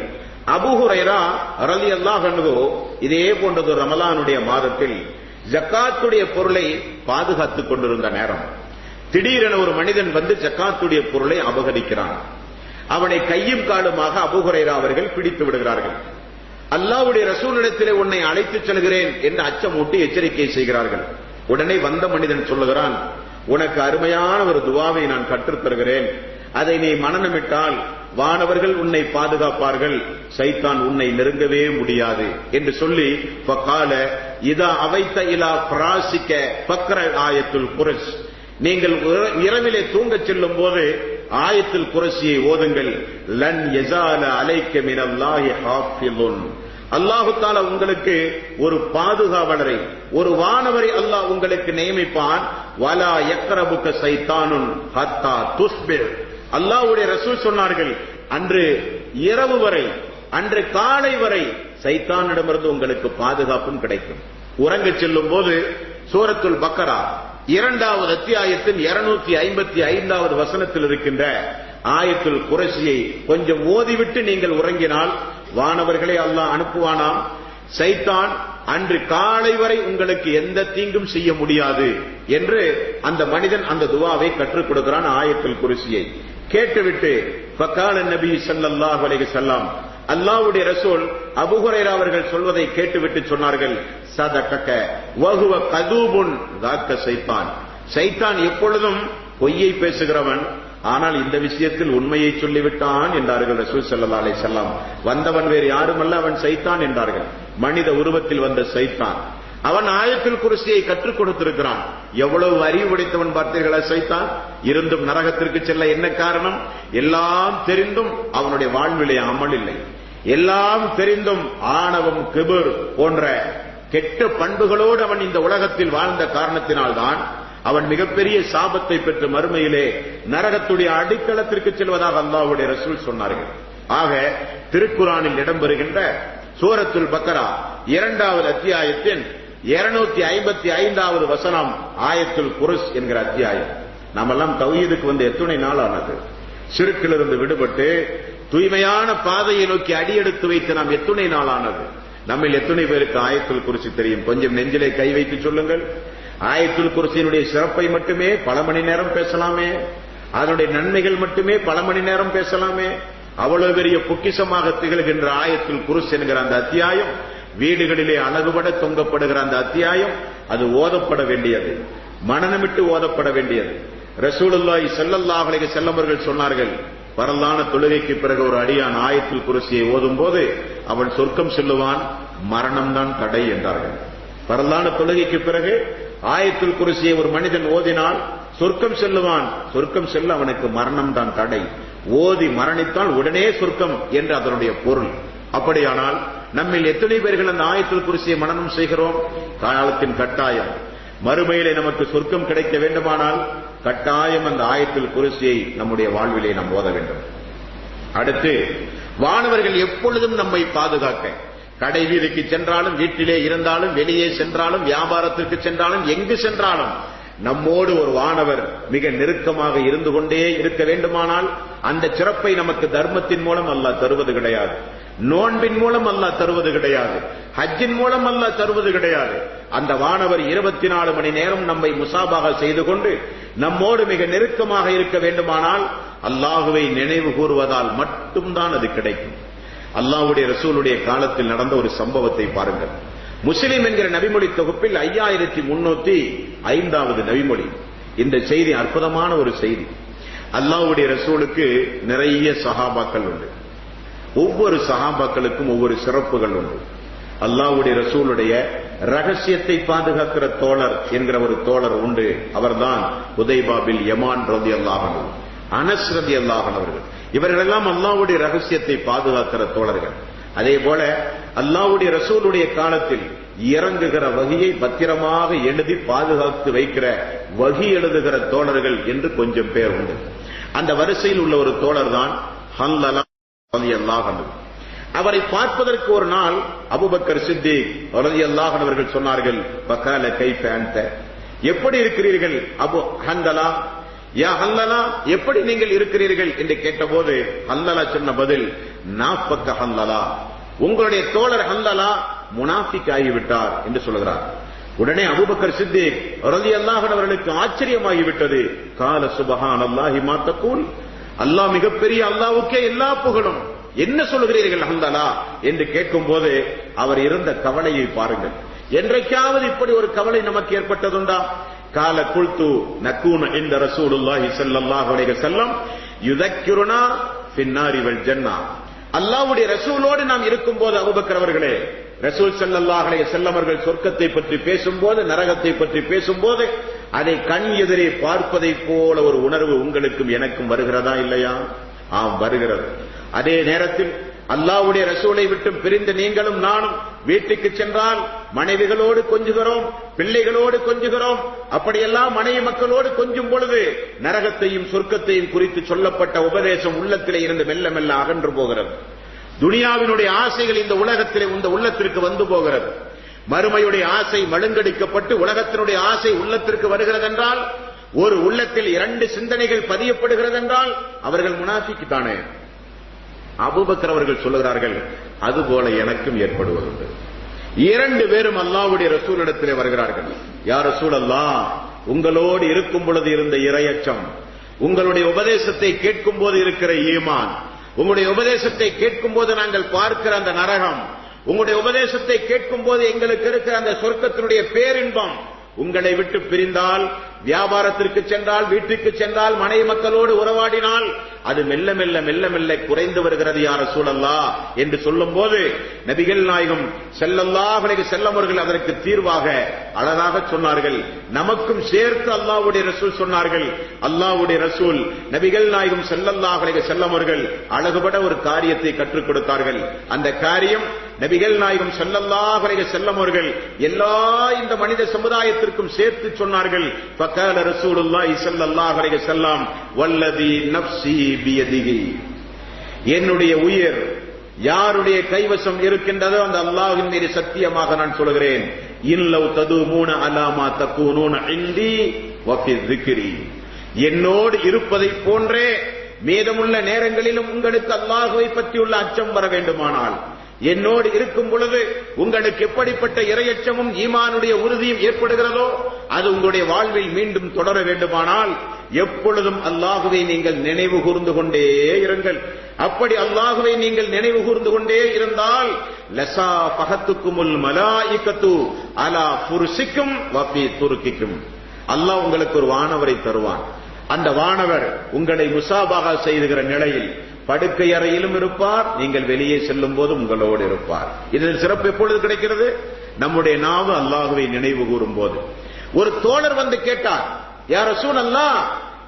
அபூ ஹுரைரா ரலியல்லாஹு அன்ஹு இதே போன்றது ரமலானுடைய மாதத்தில் ஜக்காத்துடைய பொருளை பாதுகாத்துக் கொண்டிருந்த நேரம் திடீரென ஒரு மனிதன் வந்து ஜக்காத்துடைய பொருளை அபகரிக்கிறான். அவனை கையும் காலுமாக அபூ ஹுரைரா அவர்கள் பிடித்து விடுகிறார்கள். அல்லாஹ்வுடைய ரசூலிடத்திலே உன்னை அழைத்துச் செல்கிறேன் என்று அச்சமூட்டி எச்சரிக்கை செய்கிறார்கள். உடனே வந்த மனிதன் சொல்லுகிறான், உனக்கு அருமையான ஒரு துவாவை நான் கற்றுத் தருகிறேன், அதை நீ மனனமிட்டால் வானவர்கள் உன்னை பாதுகாப்பார்கள், சைத்தான் உன்னை நெருங்கவே முடியாது என்று சொல்லி ஃபகால இதா அவைத்த இலா ஃபிராசிக ஃபக்ர ஆயத்துல் குர்ஸ், நீங்கள் இரவிலே தூங்கச் செல்லும் போது ஆயத்துல் குர்ஸியை ஓதுங்கள். லன் யஸால அலைக்க மினல்லாஹி ஹாஃபிதுன், அல்லாஹ் தஆலா உங்களுக்கு ஒரு பாதுகாவலரை, ஒரு வானவரை அல்லாஹ் உங்களுக்கு நியமிப்பான். வலா யக்ரபுக சைத்தானுன் ஹத்தா துஸ்பிர், அல்லாஹ்வுடைய ரசூல் சொன்னார்கள், அன்று இரவு வரை, அன்று காலை வரை சைத்தானிடமிருந்து உங்களுக்கு பாதுகாப்பும் கிடைக்கும். உறங்கச் செல்லும் போது சூரத்துல் பக்கரா 2வது அத்தியாயத்தின் 255வது வசனத்தில் இருக்கின்ற ஆயத்துல் குர்ஸியை கொஞ்சம் ஓதிவிட்டு நீங்கள் உறங்கினால் வானவர்களை அல்லாஹ் அனுப்புவானாம். சைத்தான் அன்று காலை வரை உங்களுக்கு எந்த தீங்கும் செய்ய முடியாது என்று அந்த மனிதன் அந்த துவாவை கற்றுக் கொடுக்கிறான். ஆயத்துல் குர்ஸியை கேட்டுவிட்டு ஃபகால நபி ஸல்லல்லாஹு அலைஹி வஸல்லம், அல்லாஹ்வுடைய ரசூல் அபூ ஹுரைரா அவர்கள் சொல்வதை கேட்டுவிட்டு சொன்னார்கள், சதகக வஹுவ கதூபுன் தாக்க சைத்தான், சைத்தான் எப்பொழுதும் பொய்யை பேசுகிறவன், ஆனால் இந்த விஷயத்தில் உண்மையை சொல்லிவிட்டான் என்றார்கள் ரசூல் ஸல்லல்லாஹு அலைஹி வஸல்லம். வந்தவன் வேறு யாருமல்ல, அவன் சைத்தான் என்றார்கள். மனித உருவத்தில் வந்த சைத்தான். அவன் ஆயத்துல் குர்ஸியை கற்றுக் கொடுத்திருக்கிறான். எவ்வளவு அறிவு படைத்தவன் பார்த்தீர்களா சைத்தான். இருந்தும் நரகத்திற்கு செல்ல என்ன காரணம்? எல்லாம் தெரிந்தும் அவனுடைய வாழ்விலே அமல் இல்லை. எல்லாம் தெரிந்தும் ஆணவம், கிபர் போன்ற கெட்ட பண்புகளோடு அவன் இந்த உலகத்தில் வாழ்ந்த காரணத்தினால்தான் அவன் மிகப்பெரிய சாபத்தை பெற்று மறுமையிலே நரகத்துடைய அடித்தளத்திற்கு செல்வதாக அல்லாஹ்வுடைய ரசூல் சொன்னார்கள். ஆக திருக்குர்ஆனில் இடம்பெறுகின்ற சூரத்துல் பக்கரா 2வது அத்தியாயத்தின் 255வது வசனம் ஆயத்துல் குர்ஸ் என்கிற அத்தியாயம். நாமெல்லாம் தௌஹீதுக்கு வந்து எத்தனை நாள் ஆனது? ஷிர்க்கிலிருந்து விடுபட்டு தூய்மையான பாதையை நோக்கி அடியெடுத்து வைத்து நாம் எத்தனை நாள் ஆனது? நம்மில் எத்தனை பேருக்கு ஆயத்துல் குர்ஸி தெரியும்? கொஞ்சம் நெஞ்சிலே கை வைத்து சொல்லுங்கள். ஆயத்துல் குர்ஸியினுடைய சிறப்பை மட்டுமே பல மணி நேரம் பேசலாமே, அதனுடைய நன்மைகள் மட்டுமே பல மணி நேரம் பேசலாமே. அவ்வளவு பெரிய பொக்கிஷமாக திகழ்கின்ற ஆயத்துல் குர்ஸ் என்கிற அந்த அத்தியாயம், வீடுகளிலே அழகுபட தொங்கப்படுகிற அந்த அத்தியாயம், அது ஓதப்பட வேண்டியது, மனனமிட்டு ஓதப்பட வேண்டியது. ரசூலுல்லாஹி ஸல்லல்லாஹு அலைஹி வஸல்லம் அவர்கள் சொன்னார்கள், பரலான தொழுகைக்கு பிறகு ஒரு அடியான் ஆயத்துல் குர்ஸியை ஓதும் போது அவன் சொர்க்கம் செல்லுவான், மரணம்தான் தடை என்றார்கள். பரலான தொழுகைக்கு பிறகு ஆயத்துல் குர்ஸியை ஒரு மனிதன் ஓதினால் சொர்க்கம் செல்லுவான், சொர்க்கம் செல்ல அவனுக்கு மரணம் தான் தடை. ஓதி மரணித்தால் உடனே சொர்க்கம் என்று அதனுடைய பொருள். அப்படியானால் நம்மில் எத்தனை பேர்கள் அந்த ஆயத்துல் குர்ஸியை மனனம் செய்கிறோம்? காலத்தின் கட்டாயம். மறுமையிலே நமக்கு சொர்க்கம் கிடைக்க வேண்டுமானால் கட்டாயம் அந்த ஆயத்துல் குர்ஸியை நம்முடைய வாழ்விலே நாம் ஓத வேண்டும். அடுத்து வானவர்கள் எப்பொழுதும் நம்மை பாதுகாக்க, கடை வீதிக்கு சென்றாலும், வீட்டிலே இருந்தாலும், வெளியே சென்றாலும், வியாபாரத்திற்கு சென்றாலும், எங்கு சென்றாலும் நம்மோடு ஒரு வானவர் மிக நெருக்கமாக இருந்து கொண்டே இருக்க வேண்டுமானால் அந்த சிறப்பை நமக்கு தர்மத்தின் மூலம் அல்லாஹ் தருவது கிடையாது, நோன்பின் மூலம் அல்லாஹ் தருவது கிடையாது, ஹஜ்ஜின் மூலம் அல்லாஹ் தருவது கிடையாது. அந்த வானவர் 24 மணி நேரம் நம்மை முசாபாக செய்து கொண்டு நம்மோடு மிக நெருக்கமாக இருக்க வேண்டுமானால் அல்லாஹுவை நினைவு கூறுவதால் மட்டும்தான் அது கிடைக்கும். அல்லாஹ்வுடைய ரசூலுடைய காலத்தில் நடந்த ஒரு சம்பவத்தை பாருங்கள். முஸ்லிம் என்கிற நபிமொழி தொகுப்பில் 5305வது நபிமொழி. இந்த செய்தி அற்புதமான ஒரு செய்தி. அல்லாஹ்வுடைய ரசூலுக்கு நிறைய சஹாபாக்கள் உண்டு. ஒவ்வொரு சஹாபாக்களுக்கும் ஒவ்வொரு சிறப்புகள் உண்டு. அல்லாஹ்வுடைய ரசூலுடைய ரகசியத்தை பாதுகாக்கிற தோழர் என்கிற ஒரு தோழர் உண்டு. அவர்தான் ஹுதைபா பின் யமான் ரலியல்லாஹு அன்ஹு, அனஸ் ரலியல்லாஹு அன்ஹு அவர்கள். இவர்களெல்லாம் அல்லாஹ்வுடைய ரகசியத்தை பாதுகாக்கிற தோழர்கள். அதே போல அல்லாஹ்வுடைய ரசூலுடைய காலத்தில் இறங்குகிற வகியை பத்திரமாக எழுதி பாதுகாத்து வைக்கிற வகி எழுதுகிற தோழர்கள் என்று கொஞ்சம் பேர் உண்டு. அந்த வரிசையில் உள்ள ஒரு தோழர் தான் ஹன்லலா ரலியல்லாஹு அன்ஹு. அவரை பார்ப்பதற்கு ஒரு நாள் அபூபக்கர் சித்திக் ரலியல்லாஹு அன்ஹு அவர்கள் சொன்னார்கள், பகால கைஃப அன்த, எப்படி இருக்கிறீர்கள் அபு ஹன்லலா, யா ஹன்லலா, எப்படி நீங்கள் இருக்கிறீர்கள் என்று கேட்டபோது ஹன்லலா சொன்ன பதில், நாஃபக்க ஹன்லலா, உங்களுடைய தோழர் ஹன்லலா முனாஃபிக் ஆகிவிட்டார் என்று சொல்கிறார். உடனே அபூபக்கர் சித்திக் ரலியல்லாஹு அன்ஹு அவர்களுக்கு ஆச்சரியமாகிவிட்டது. கால சுப்ஹானல்லாஹி மா தகூல், அல்லாஹ் மிகப்பெரிய, அல்லாஹ்வுக்கே எல்லா புகழும், என்ன சொல்கிறீர்கள் ஹன்லலா என்று கேட்கும் போது அவர் இருந்த கவலையை பாருங்கள். என்றைக்காவது இப்படி ஒரு கவலை நமக்கு ஏற்பட்டதுண்டா? கால குல்து நகூன இந்த ரசூலுல்லாஹி ஸல்லல்லாஹு அலைஹி வஸல்லம் யுதக்கிருனா ஃபின்னாரி வல் ஜன்னah, அல்லாஹ்வுடைய ரசூலோடு நாம் இருக்கும்போது அபூபக்கர் அவர்களே, ரசூல் ஸல்லல்லாஹு அலைஹி வஸல்லம் அவர்கள் சொர்க்கத்தை பற்றி பேசும்போது, நரகத்தை பற்றி பேசும்போது அதை கண் எதிரே பார்ப்பதை போல ஒரு உணர்வு உங்களுக்கும் எனக்கும் வருகிறதா இல்லையா? ஆம், வருகிறது. அதே நேரத்தில் அல்லாஹ்வுடைய ரசூலை விட்டு பிரிந்த நீங்களும் நானும் வீட்டுக்கு சென்றால் மனைவிகளோடு கொஞ்சுகிறோம், பிள்ளைகளோடு கொஞ்சுகிறோம். அப்படியெல்லாம் மனைவி மக்களோடு கொஞ்சும் பொழுது நரகத்தையும் சொர்க்கத்தையும் குறித்து சொல்லப்பட்ட உபதேசம் உள்ளத்திலே இருந்து மெல்ல மெல்ல அகன்று போகிறது. துனியாவினுடைய ஆசைகள் இந்த உலகத்திலே இந்த உள்ளத்திற்கு வந்து போகிறது. மறுமையுடைய ஆசை மழுங்கடிக்கப்பட்டு உலகத்தினுடைய ஆசை உள்ளத்திற்கு வருகிறது என்றால், ஒரு உள்ளத்தில் 2 சிந்தனைகள் பதியப்படுகிறது என்றால் அவர்கள் முனாஃபிக் தானே. அபூபக்கர் அவர்கள் சொல்லுகிறார்கள், அதுபோல எனக்கும் ஏற்படுவதுண்டு. 2 பேரும் அல்லாஹ்வுடைய ரசூலிடத்திலே வருகிறார்கள். யா ரசூலல்லாஹ், உங்களோடு இருக்கும் பொழுது இருந்த இறையச்சம், உங்களுடைய உபதேசத்தை கேட்கும் போது இருக்கிற ஈமான், உங்களுடைய உபதேசத்தை கேட்கும் போது நாங்கள் பார்க்கிற அந்த நரகம், உங்களுடைய உபதேசத்தை கேட்கும் போது எங்களுக்கு இருக்கிற அந்த சொர்க்கத்தினுடைய பேரின்பம், உங்களை விட்டு பிரிந்தால், வியாபாரத்திற்கு சென்றால், வீட்டுக்கு சென்றால், மனைவி மக்களோடு உறவாடினால் அது மெல்ல மெல்ல மெல்ல மெல்ல குறைந்து வருகிறது யா ரசூலல்லாஹ் என்று சொல்லும் போது நபிகள் நாயகம் ஸல்லல்லாஹு அலைஹி வஸல்லம் அவர்கள் அதற்கு தீர்வாக அழகாக சொன்னார்கள். நமக்கும் சேர்த்து அல்லாஹ்வுடைய ரசூல் சொன்னார்கள். அல்லாஹ்வுடைய ரசூல் நபிகள் நாயகம் ஸல்லல்லாஹு அலைஹி வஸல்லம் அவர்கள் அழகுபட ஒரு காரியத்தை கற்றுக் கொடுத்தார்கள். அந்த காரியம் நபிகள் நாயகம் ஸல்லல்லாஹு அலைஹி வஸல்லம் அவர்கள் எல்லா இந்த மனித சமுதாயத்திற்கும் சேர்த்து சொன்னார்கள். ஃபகால ரசூலுல்லாஹி ஸல்லல்லாஹு அலைஹி வஸல்லம் வல்லதி நஃப்ஸி பியதிஹி, என்னுடைய உயிர் யாருடைய கைவசம் இருக்கின்றதோ அந்த அல்லாஹ்வின் மீது சத்தியமாக நான் சொல்கிறேன், இன்னலவ் ததுமூன அலா மா தகூனூன இன்தி வ ஃபி ذிக்ரி, என்னோடு இருப்பதை போன்றே மீதமுள்ள நேரங்களிலும் உங்களுக்கு அல்லாஹ்வை பற்றியுள்ள அச்சம் வர வேண்டுமானால், என்னோடு இருக்கும் பொழுது உங்களுக்கு எப்படிப்பட்ட இறையச்சமும் ஈமானுடைய உறுதியும் ஏற்படுகிறதோ அது உங்களுடைய வாழ்வில் மீண்டும் தொடர வேண்டுமானால் எப்பொழுதும் அல்லாஹ்வை நீங்கள் நினைவு கூர்ந்து கொண்டே இருங்கள். அப்படி அல்லாஹ்வை நீங்கள் நினைவு கூர்ந்து கொண்டே இருந்தால் லசா ஃபஹத்துக்குமுல் மலாயிகத்து அலா ஃபுர்சிக்கும் வ ஃபீ துர்கிக்கும், அல்லாஹ் உங்களுக்கு ஒரு வானவரை தருவான். அந்த வானவர் உங்களை முசாபாகா செய்துகிற நிலையில் படுக்கை அறையிலும் இருப்பார், நீங்கள் வெளியே செல்லும் போது உங்களோடு இருப்பார். இதன் சிறப்பு எப்பொழுது கிடைக்கிறது? நம்முடைய நாவு அல்லாஹ்வை நினைவு கூறும் போது. ஒரு தோழர் வந்து கேட்டார், யா ரசூலல்லாஹ்,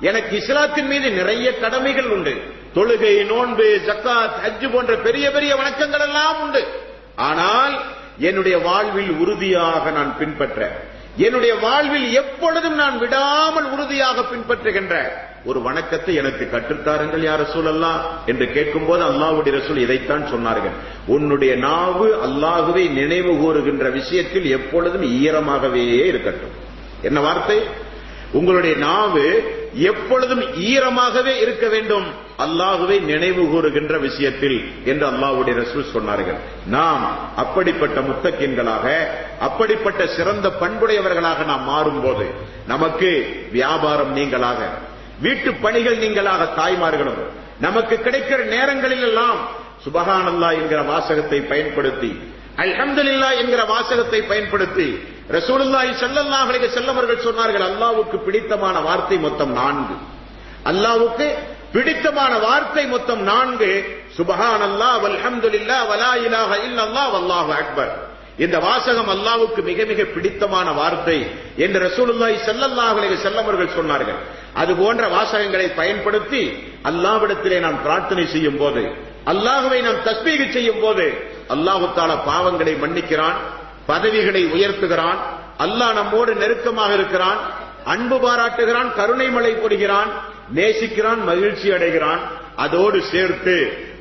எனக்கு இஸ்லாத்தின் மீது நிறைய கடமைகள் உண்டு, தொழுகை, நோன்பு, ஜக்காத், ஹஜ் போன்ற பெரிய பெரிய வணக்கங்கள் எல்லாம் உண்டு. ஆனால் என்னுடைய வாழ்வில் உறுதியாக நான் பின்பற்ற, என்னுடைய வாழ்வில் எப்பொழுதும் நான் விடாமல் உறுதியாக பின்பற்றுகின்ற ஒரு வணக்கத்தை எனக்கு கற்றுத்தாருங்கள் யா ரசூலல்லாஹ் என்று கேட்கும்போது அல்லாஹ்வுடைய ரசூல் இதைத்தான் சொன்னார்கள். உன்னுடைய நாவு அல்லாஹ்வை நினைவு கூறுகின்ற விஷயத்தில் எப்பொழுதும் ஈரமாகவே இருக்கட்டும். என்ன வார்த்தை? உங்களுடைய நாவு எப்பொழுதும் ஈரமாகவே இருக்க வேண்டும் அல்லாஹ்வை நினைவு கூறுகின்ற விஷயத்தில் என்று அல்லாஹ்வுடைய ரசூல் சொன்னார்கள். நாம் அப்படிப்பட்ட முத்தக்கின்களாக, அப்படிப்பட்ட சிறந்த பண்புடையவர்களாக நாம் மாறும்போது நமக்கு வியாபாரம் நீங்களாக, வீட்டு பணிகள் நீங்களாக தாய்மார்களும் நமக்கு கிடைக்கிற நேரங்களில் எல்லாம் சுபஹானல்லாஹ் என்கிற வாசகத்தை பயன்படுத்தி, அல்ஹம்துலில்லாஹ் என்கிற வாசகத்தை பயன்படுத்தி ரசூலுல்லாஹி ஸல்லல்லாஹு அலைஹி வஸல்லம் அவர்கள் சொன்னார்கள், அல்லாஹ்வுக்கு பிடித்தமான வார்த்தை மொத்தம் 4. அல்லாஹ்வுக்கு பிடித்தமான வார்த்தை மொத்தம் 4. சுபஹானல்லாஹ் வல்ஹம்துலில்லாஹ் வலா இலாஹ இல்லல்லாஹ் வல்லாஹு அக்பர். இந்த வாசகம் அல்லாஹ்வுக்கு மிக மிக பிடித்தமான வார்த்தை என்று ரசூலுல்லாஹி ஸல்லல்லாஹு அலைஹி வஸல்லம் அவர்கள் சொன்னார்கள். அது போன்ற வாசகங்களை பயன்படுத்தி அல்லாஹ்விடத்திலே நாம் பிரார்த்தனை செய்யும் போது, அல்லாஹ்வை நாம் தஸ்பீஹ் செய்யும் போது அல்லாஹ் தஆலா பாவங்களை மன்னிக்கிறான், பதவிகளை உயர்த்துகிறான், அல்லாஹ் நம்மோடு நெருக்கமாக இருக்கிறான், அன்பு பாராட்டுகிறான், கருணை மழை பொழிகிறான், நேசிக்கிறான், மகிழ்ச்சி அடைகிறான். அதோடு சேர்த்து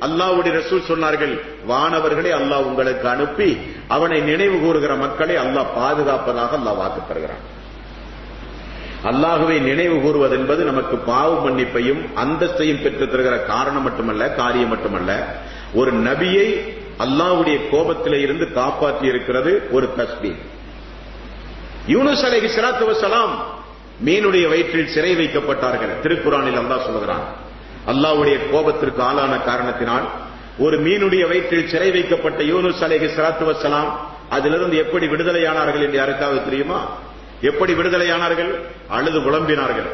அல்லாஹ்வுடைய ரசூல் சொன்னார்கள், வானவர்களை அல்லாஹ் உங்களுக்கு அனுப்பி அவனை நினைவு கூறுகிற மக்களை அல்லாஹ் பாதுகாப்பதாக அல்லாஹ் வாக்கு தருகிறான். அல்லாஹ்வை நினைவு கூறுவது என்பது நமக்கு பாவ மன்னிப்பையும் அந்தஸ்தையும் பெற்றுத் தருகிற காரணம் மட்டுமல்ல, காரியம் மட்டுமல்ல, ஒரு நபியை அல்லாஹ்வுடைய கோபத்திலே இருந்து காப்பாற்றி இருக்கிறது ஒரு தஸ்பீஹ். யூனுஸ் அலைஹிஸ்ஸலாத்து வஸ்ஸலாம் மீனுடைய வயிற்றில் சிறை வைக்கப்பட்டார்கள். திருக்குர்ஆனில் அல்லாஹ் சொல்கிறான், அல்லாஹ்வுடைய கோபத்திற்கு ஆளான காரணத்தினால் ஒரு மீனுடைய வயிற்றில் சிறை வைக்கப்பட்ட யூனுஸ் அலைஹிஸ்ஸலாத்து வஸ்ஸலாம் அதிலிருந்து எப்படி விடுதலையானார்கள் என்று யாருக்காவது தெரியுமா? எப்படி விடுதலையானார்கள்? அழுது புலம்பினார்கள்,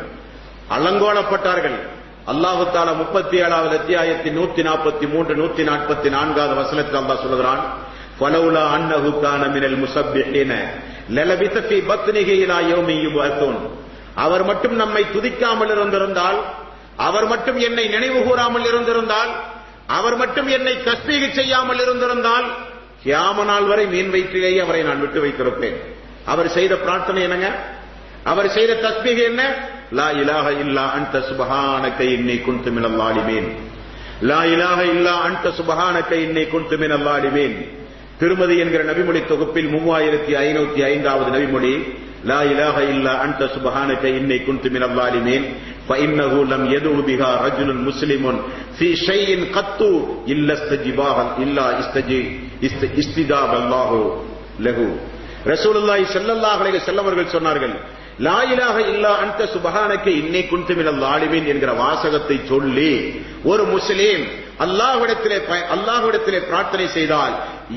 அலங்கோலப்பட்டார்கள். அல்லாஹு தஆலா 37வது அத்தியாயத்தின் 143 144வது வசனத்தில் அல்லாஹ் சொல்கிறான், ஃபலௌலா அன்னஹு கான மினல் முஸப்பிஹீன லலபித ஃபீ பத்னிஹி இலா யௌமி யுபஅஸூன். அவர் மட்டும் நம்மை துதிக்காமல் இருந்திருந்தால், அவர் மட்டும் என்னை நினைவு கூறாமல் இருந்திருந்தால், அவர் மட்டும் என்னை தஸ்பீஹ் செய்யாமல் இருந்திருந்தால், கியாம நாள் வரை மீன் வயிற்றிலேயே அவரை நான் விட்டு வைத்திருப்பேன். அவர் செய்த பிரார்த்தனை என்னங்க? அவர் செய்த தஸ்பீஹ் என்ன? லா இலாஹ இல்லா அன்த சுப்ஹானக இன்னி குன்து மினல் ஸாலிமீன். லா இலாஹ இல்லா அன்த சுப்ஹானக இன்னி குன்து மினல் ஸாலிமீன். திருமதி என்கிற நபிமொழி தொகுப்பில் 3505வது நபிமொழி, லா இலாஹ இல்லா அன்த சுப்ஹானக இன்னி குன்து மினல் ஸாலிமீன் ஃபஇன்னஹு லம் யதுஉ பிஹா ரஜுலுன் முஸ்லிமுன் ஃபீ ஷைஇன் கத்து இல்லா இஸ்திஜாபல்லாஹு லஹு. ரசூலுல்லாஹி ஸல்லல்லாஹு அலைஹி வஸல்லம் அவர்கள் சொன்னார்கள், லா இலாஹ இல்லா அன்த சுப்ஹானக இன்னி குன்து மினல் ஸாலிமீன் என்கிற வாசகத்தை சொல்லி ஒரு முஸ்லிம் அல்லாஹ்விடத்திலே பிரார்த்தனை செய்தால்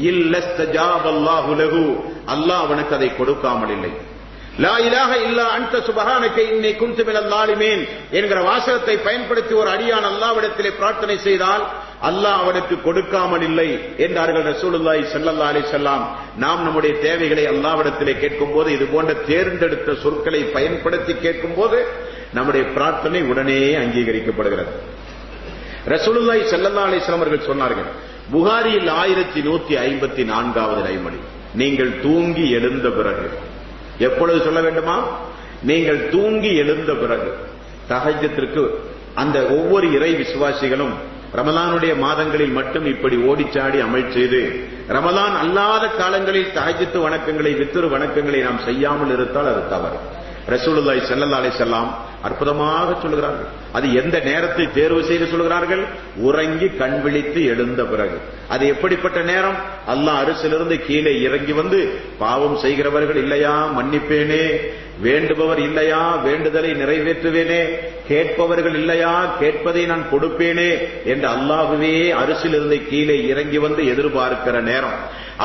இல்லஸ்தஜாபல்லாஹு லஹு, அல்லாஹ் அவனுக்கு அதை கொடுக்காமல் இல்லை. லா இலாஹ இல்லா அன்த சுப்ஹானக இன்னி குன்து மினல் ஸாலிமீன் என்கிற வாசகத்தை பயன்படுத்தி ஒரு அடியான் அல்லாஹ்விடத்திலே பிரார்த்தனை செய்தால் அல்லாஹ் அவனுக்கு கொடுக்காமல் இல்லை என்றார்கள் ரசூலுல்லாஹி ஸல்லல்லாஹு அலைஹி வஸல்லம். நாம் நம்முடைய தேவைகளை அல்லாஹ்விடத்திலே கேட்கும் போது இது போன்ற தேர்ந்தெடுத்த சொற்களை பயன்படுத்தி கேட்கும் போது நம்முடைய பிரார்த்தனை உடனே அங்கீகரிக்கப்படுகிறது. ரசூலுல்லாஹி ஸல்லல்லாஹு அலைஹி வஸல்லம் அவர்கள் சொன்னார்கள், புகாரியில் 1154வது நபிமொழி, நீங்கள் தூங்கி எழுந்த பிறகு, எப்பொழுது சொல்ல வேண்டுமா? நீங்கள் தூங்கி எழுந்த பிறகு. தஹஜ்ஜுத்திற்கு அந்த ஒவ்வொரு இறை விசுவாசிகளும் ரமலானுடைய மாதங்களில் மட்டும் இப்படி ஓடிச்சாடி அமல் செய்து, ரமலான் அல்லாத காலங்களில் தஹஜ்ஜுத் வணக்கங்களை, வித்ர் வணக்கங்களை நாம் செய்யாமல் இருந்தால் அது தவறு. ரசூலுல்லாஹி ஸல்லல்லாஹு அலைஹி வஸல்லம் அற்புதமாக சொல்கிறார்கள். அது எந்த நேரத்தை தேர்வு செய்து சொல்கிறார்கள்? உறங்கி கண் விழித்து எழுந்த பிறகு. அது எப்படிப்பட்ட நேரம்? அல்லாஹ் அரிசிலிருந்து கீழே இறங்கி வந்து, பாவம் செய்கிறவர்கள் இல்லையா மன்னிப்பேனே, வேண்டுபவர் இல்லையா வேண்டுதலை நிறைவேற்றுவேனே, கேட்பவர்கள் இல்லையா கேட்பதை நான் கொடுப்பேனே என்று அல்லாஹ்வே அரிசிலிருந்து கீழே இறங்கி வந்து எதிர்பார்க்கிற நேரம்.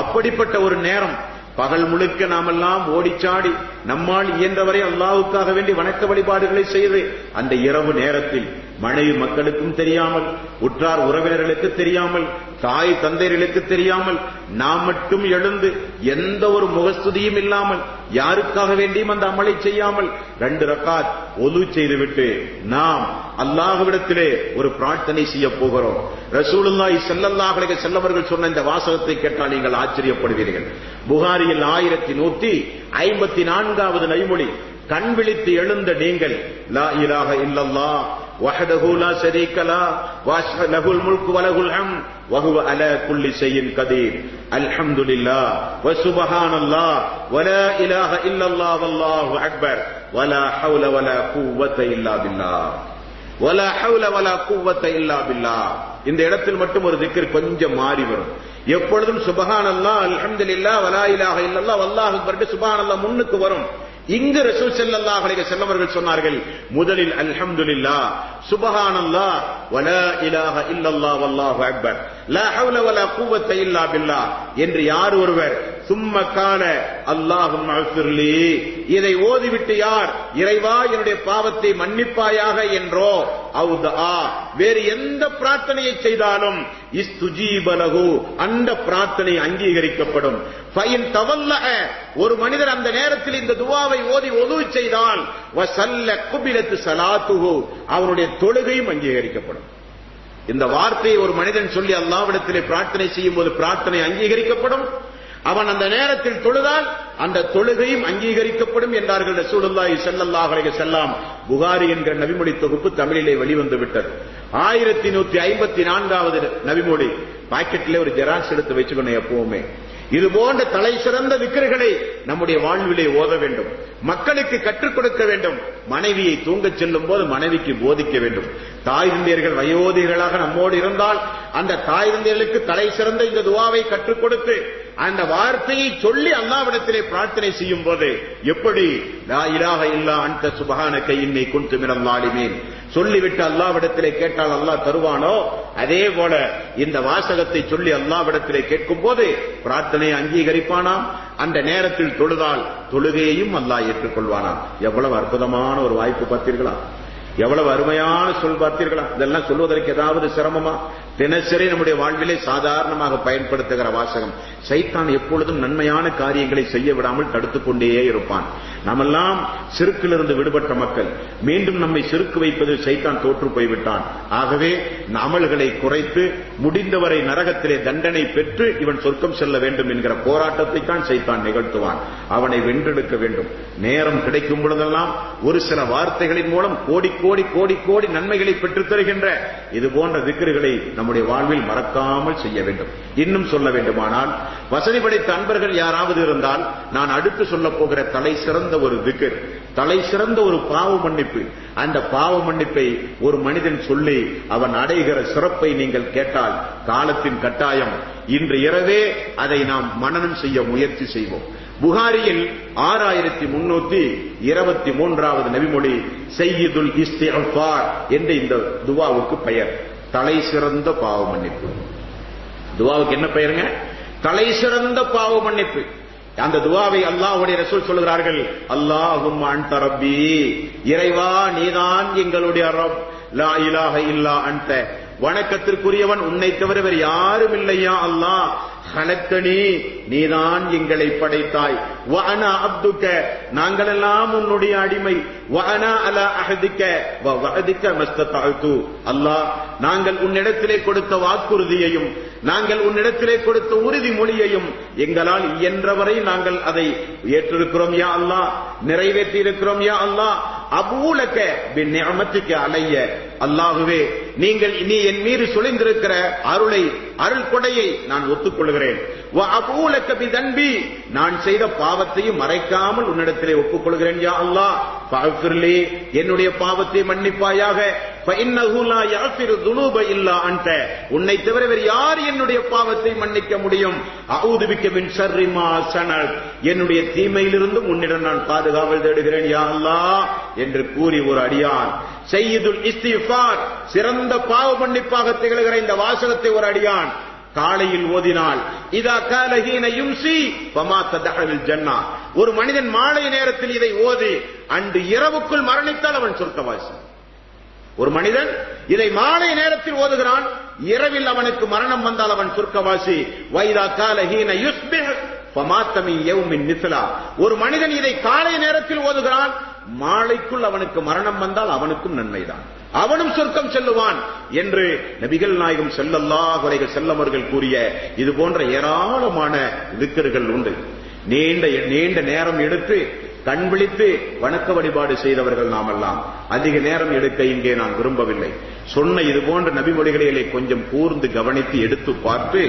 அப்படிப்பட்ட ஒரு நேரம். பகல் முழுக்க நாமெல்லாம் ஓடிச்சாடி நம்மால் இயன்றவரை அல்லாஹ்வுக்காக வேண்டி வணக்க வழிபாடுகளை செய்து, அந்த இரவு நேரத்தில் மனைவி மக்களுக்கும் தெரியாமல், உற்றார் உறவினர்களுக்கு தெரியாமல், தாய் தந்தையர்களுக்கு தெரியாமல் நாம் மட்டும் எழுந்து எந்த ஒரு முகஸ்துதியும் இல்லாமல், யாருக்காக வேண்டியும் அந்த அமலை செய்யாமல் 2 ரக்காத் ஒது செய்துவிட்டு நாம் அல்லாஹ்விடத்திலே ஒரு பிரார்த்தனை செய்ய போகிறோம். ரசூலுல்லாஹி ஸல்லல்லாஹு அலைஹி வஸல்லம் அவர்கள் சொன்ன இந்த வாசகத்தை கேட்டால் நீங்கள் ஆச்சரியப்படுவீர்கள். புகாரியில் 1154வது நபிமொழி, கண் விழித்து எழுந்த நீங்கள் லா இலாஹ இல்லல்லாஹ் வஹ்தஹு லா ஷரீக லஹு லஹுல் முல்கு வ லஹுல் ஹம்த் வ ஹுவ அலா குல்லி ஷைஇன் கதீர் அல்ஹம்துலில்லாஹ் வ சுப்ஹானல்லாஹ் வ லா இலாஹ இல்லல்லாஹ் வல்லாஹு அக்பர் வ லா ஹவ்ல வ லா குவத்த இல்லா பில்லாஹ் வ லா ஹவ்ல வ லா குவத்த இல்லா பில்லாஹ். இந்த இடத்தில் மட்டும் ஒரு திக்ர் கொஞ்சம் மாறி வரும். எப்பொழுதும் சுப்ஹானல்லாஹ் அல்ஹம்துலில்லாஹ் வ லா இலாஹ இல்லல்லாஹ் வல்லாஹு அக்பர் சுப்ஹானல்லாஹ் முன்னுக்கு வரும். இங்கு ரசூல் ஸல்லல்லாஹு அலைஹி வஸல்லம் அவர்கள் சொன்னார்கள், முதலில் அல்ஹம்துலில்லாஹ் சுப்ஹானல்லாஹ் வ லா இலாஹ இல்லல்லாஹ் வல்லாஹு அக்பர் லா ஹவ்ல வ லா குவத்த இல்லா பில்லாஹ் என்று யார் ஒருவர் சும்ம கால அல்லாஹும்ம அஃபிர்லி இதை ஓதிவிட்டு யார் இறைவா என்னுடைய பாவத்தை மன்னிப்பாயாக என்றோ அவுதா வேறு எந்த பிரார்த்தனையை செய்தாலும் இஸ்துஜீப லஹு அந்த பிரார்த்தனை அங்கீகரிக்கப்படும். ஃபைன் தவல்லஹ ஒரு மனிதர் அந்த நேரத்தில் இந்த துஆவை ஓதி ஒது செய்தால் வஸல்ல குபிலத்து ஸலாத்துஹு அவருடைய தொழுகையும் அங்கீகரிக்கப்படும். இந்த வார்த்தையை ஒரு மனிதன் சொல்லி அல்லாஹ்விடத்திலே பிரார்த்தனை செய்யும் போது பிரார்த்தனை அங்கீகரிக்கப்படும். அவன் அந்த நேரத்தில் தொழுதால் அந்த தொழுகையும் அங்கீகரிக்கப்படும் என்றார்கள் ரசூலுல்லாஹி ஸல்லல்லாஹு அலைஹி வஸல்லம். புகாரி என்கிற நபிமொழி தொகுப்பு தமிழிலே வெளிவந்து விட்டது. 1154வது நபிமொழி. பாக்கெட்டிலே ஒரு ஜெராக்ஸ் எடுத்து வச்சுக்கணும் எப்பவுமே. இது போன்ற தலை சிறந்த திக்ர்களை நம்முடைய வாழ்விலே ஓத வேண்டும், மக்களுக்கு கற்றுக் கொடுக்க வேண்டும். மனைவியை தூங்கச் செல்லும் போது மனைவிக்கு போதிக்க வேண்டும். தாய் தந்தையர்கள் வயோதிகளாக நம்மோடு இருந்தால் அந்த தாய் தந்தையர்களுக்கு தலை சிறந்த இந்த துஆவை கற்றுக் கொடுத்து அந்த வார்த்தையை சொல்லி அல்லாஹ்விடத்திலே பிரார்த்தனை செய்யும் போது எப்படி லா இலாஹ இல்லா அன்த சுப்ஹானக இன்னி குன்து மினல் ஸாலிமீன் சொல்லிவிட்டு அல்லாஹ்விடத்திலே கேட்டால் அல்லாஹ் தருவானோ அதே போல இந்த வாசகத்தை சொல்லி அல்லாஹ்விடத்திலே கேட்கும் போது பிரார்த்தனையை அங்கீகரிப்பானாம். அந்த நேரத்தில் தொழுதால் தொழுகையையும் அல்லாஹ் ஏற்றுக்கொள்வானாம். எவ்வளவு அற்புதமான ஒரு வாய்ப்பு பார்த்தீர்களா, எவ்வளவு அருமையான சொல் பார்த்தீர்களா. இதெல்லாம் சொல்வதற்கு ஏதாவது சிரமமா? தினசரி நம்முடைய வாழ்விலே சாதாரணமாக பயன்படுத்துகிற வாசகம். சைத்தான் எப்பொழுதும் நன்மையான காரியங்களை செய்ய விடாமல் தடுத்துக் கொண்டே இருப்பான். நாமெல்லாம் சிறுக்கிலிருந்து விடுபட்ட மக்கள். மீண்டும் நம்மை சிறுக்கு வைப்பதில் சைத்தான் தோற்று போய்விட்டான். ஆகவே அமல்களை குறைத்து முடிந்தவரை நரகத்திலே தண்டனை பெற்று இவன் சொர்க்கம் செல்ல வேண்டும் என்கிற போராட்டத்தை தான் சைத்தான் நிகழ்த்துவான். அவனை வென்றெடுக்க வேண்டும். நேரம் கிடைக்கும் பொழுதெல்லாம் ஒரு சில வார்த்தைகளின் மூலம் கோடி கோடி கோடி கோடி நன்மைகளை பெற்றுத் தருகின்ற இது போன்ற திக்ர்களை நம்முடைய வாழ்வில் மறக்காமல் செய்ய வேண்டும். இன்னும் சொல்ல வேண்டுமானால் வசதி படைத்த அன்பர்கள் யாராவது இருந்தால் நான் அடுத்து சொல்ல போகிற தலை சிறந்த ஒரு திக்ர், தலை சிறந்த ஒரு பாவ மன்னிப்பு. அந்த பாவ மன்னிப்பை ஒரு மனிதன் சொல்லி அவன் அடைகிற சிறப்பை நீங்கள் கேட்டால் காலத்தின் கட்டாயம் இன்று இரவே அதை நாம் மனனம் செய்ய முயற்சி செய்வோம். புகாரியில் 6323வது நபிமொழி சய்யிதுல் இஸ்திக்ஃபார் என்ற இந்த துஆவுக்கு பெயர் தலை சிறந்த பாவ மன்னிப்பு. துஆவுக்கு என்ன பெயருங்க? தலை சிறந்த பாவ மன்னிப்பு. அந்த துஆவை அல்லாஹ்வுடைய ரசூல் சொல்கிறார்கள், அல்லாஹும்ம அன்த ரப்பி இறைவா நீதான் எங்களுடைய ரப் லா இலாஹ இல்லா அன்த வணக்கத்திற்குரியவன் உன்னை தவிர வேறு யாரும் இல்லையா அல்லாஹ் ஹலக்தனி நீதான் எங்களை படைத்தாய் வ அனா அப்துக நாங்களெல்லாம் உன்னுடைய அடிமை வ அனா அலா அஹதிக வ வஅதிக மஸ்ததஅது அல்லாஹ் நாங்கள் உன்னிடத்திலே கொடுத்த வாக்குறுதியையும் நாங்கள் உன்னிடத்திலே கொடுத்த உறுதிமொழியையும் எங்களால் இயன்றவரை நாங்கள் அதை ஏற்றிருக்கிறோம் யா அல்லாஹ், நிறைவேற்றி இருக்கிறோம் யா அல்லாஹ். அபூலக பின்னிஅமதிக அலைய அல்லாஹ்வே நீ என் மீது சுழிந்திருக்கிற அருள் கொடையை நான் ஒத்துக்கொள்கிறேன். வ அபூலக பிதன்பி நான் செய்த பாவத்தையும் மறைக்காமல் உன்னிடத்திலே ஒப்புக்கொள்கிறேன் யா அல்லாஹ். ஃபஅஃபிர்லி என்னுடைய பாவத்தை மன்னிப்பாயாக. ஃபஇன்னஹு லா யஃபிரு ذுனூப இல்லா அன்த உன்னை தவிர வேறு யார் என்னுடைய பாவத்தை மன்னிக்க முடியும். அஊது பிக மின் ஷர்ரி மா ஸனத் என்னுடைய தீமையிலிருந்து உன்னிடம் நான் பாதுகாவல் தேடுகிறேன் யா அல்லாஹ் என்று கூறி ஒரு அடியான் சய்யிதுல் இஸ்திக்ஃபார் சிறந்த பாவ மன்னிப்பாக திகழ்கிற இந்த வாசகத்தை ஒரு அடியான் காலையில் ஓதினால் இதா கால ஹீன யும்சி ஃபமா ததஹல் ஜன்னா ஒரு மனிதன் மாலை நேரத்தில் இதை ஓதி அன்று இரவுக்குள் மரணித்தால் அவன் சொர்க்கவாசி. ஒரு மனிதன் இதை மாலை நேரத்தில் ஓதுகிறான், இரவில் அவனுக்கு மரணம் வந்தால் அவன் சொர்க்கவாசி. வைதா கால ஹீன யுஸ்பிஹ் ஃபமாத மின் யௌமின் நிஸ்லா ஒரு மனிதன் இதை காலை நேரத்தில் ஓதுகிறான், மாலைக்குள் அவனுக்கு மரணம் வந்தால் அவனுக்கும் நன்மைதான், அவனும் சொர்க்கம் செல்லுவான் என்று நபிகள் நாயகம் ஸல்லல்லாஹு அலைஹி வஸல்லம் அவர்கள் கூறிய இது போன்ற ஏராளமான திக்ர்கள் உண்டு. நீண்ட நேரம் எடுத்து கண் விழித்து வணக்க வழிபாடு செய்தவர்கள் நாமெல்லாம். அதிக நேரம் எடுக்க இங்கே நான் விரும்பவில்லை. சொன்ன இது போன்ற நபிமொழிகளை கொஞ்சம் கூர்ந்து கவனித்து எடுத்து பார்த்து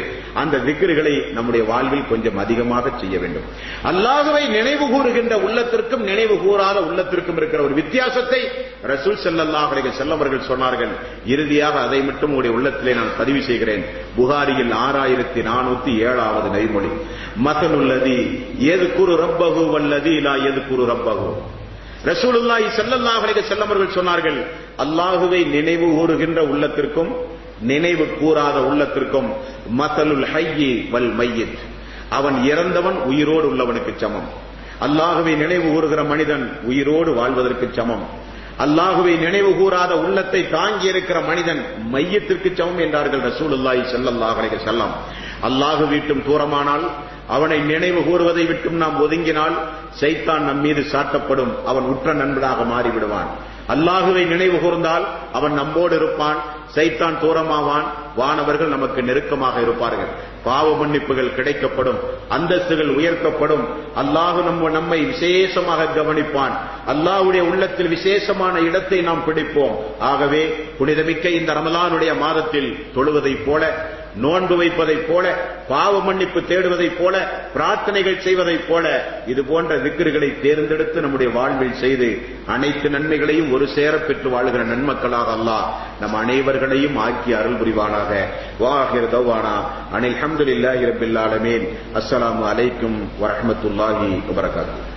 அந்த திக்ருகளை நம்முடைய வாழ்வில் கொஞ்சம் அதிகமாக செய்ய வேண்டும். அல்லாஹ்வை நினைவு கூறுகின்ற உள்ளத்திற்கும் நினைவு கூறாத உள்ளத்திற்கும் இருக்கிற ஒரு வித்தியாசத்தை ரசூல் ஸல்லல்லாஹு அலைஹி வஸல்லம் அவர்கள் சொன்னார்கள். இறுதியாக அதை மட்டும் உங்களுடைய உள்ளத்திலே நான் பதிவு செய்கிறேன். புகாரியில் 6407வது நபிமொழி, மஸலுல்லதி யذ்குரு ரப்பஹு வல்லதி லா யذ்குரு ரப்பஹு. ரசூலுல்லாஹி ஸல்லல்லாஹு அலைஹி வஸல்லம் அவர்கள் சொன்னார்கள், அல்லாஹ்வை நினைவு கூறுகின்ற உள்ளத்திற்கும் நினைவு கூறாத உள்ளத்திற்கும் மஸலுல் ஹய்யி வல் மய்யித், அவன் இறந்தவன் உயிரோடு உள்ளவனுக்கு சமம். அல்லாஹ்வை நினைவு கூறுகிற மனிதன் உயிரோடு வாழ்வதற்கு சமம். அல்லாஹ்வை நினைவு கூறாத உள்ளத்தை தாங்கி இருக்கிற மனிதன் மையத்திற்கு சமம் என்றார்கள் ரசூலுல்லாஹி ஸல்லல்லாஹு அலைஹி வஸல்லம். அல்லாஹ் விட்டும் தூரமானால், அவனை நினைவு கூறுவதை விட்டும் நாம் ஒதுங்கினால் சைத்தான் நம் மீது சாட்டப்படும், அவன் உற்ற நண்பனாக மாறிவிடுவான். அல்லாஹுவை நினைவு கூர்ந்தால் அவன் நம்மோடு இருப்பான், சைத்தான் தூரமாவான், வானவர்கள் நமக்கு நெருக்கமாக இருப்பார்கள், பாவ மன்னிப்புகள் கிடைக்கப்படும், அந்தஸ்துகள் உயர்த்தப்படும், அல்லாஹ் நம்மை விசேஷமாக கவனிப்பான், அல்லாஹ்வுடைய உள்ளத்தில் விசேஷமான இடத்தை நாம் பிடிப்போம். ஆகவே புனிதமிக்க இந்த ரமலானுடைய மாதத்தில் தொழுவதைப் போல, நோன்பு வைப்பதைப் போல, பாவ மன்னிப்பு தேடுவதைப் போல, பிரார்த்தனைகள் செய்வதைப் போல இது போன்ற திக்ருகளை தேர்ந்தெடுத்து நம்முடைய வாழ்வில் செய்து அனைத்து நன்மைகளையும் ஒரு சேர பெற்று வாழ்கிற நன்மக்களாக அல்லாஹ் நம் அனைவர்களையும் ஆக்கி அருள் புரிவானாக. வாஹிர் தவானா அனில் ஹம்துலில்லாஹி ரப்பில் ஆலமீன். அஸ்ஸலாமு அலைக்கும் வரஹ்மத்துல்லாஹி வபரகாத்துஹு.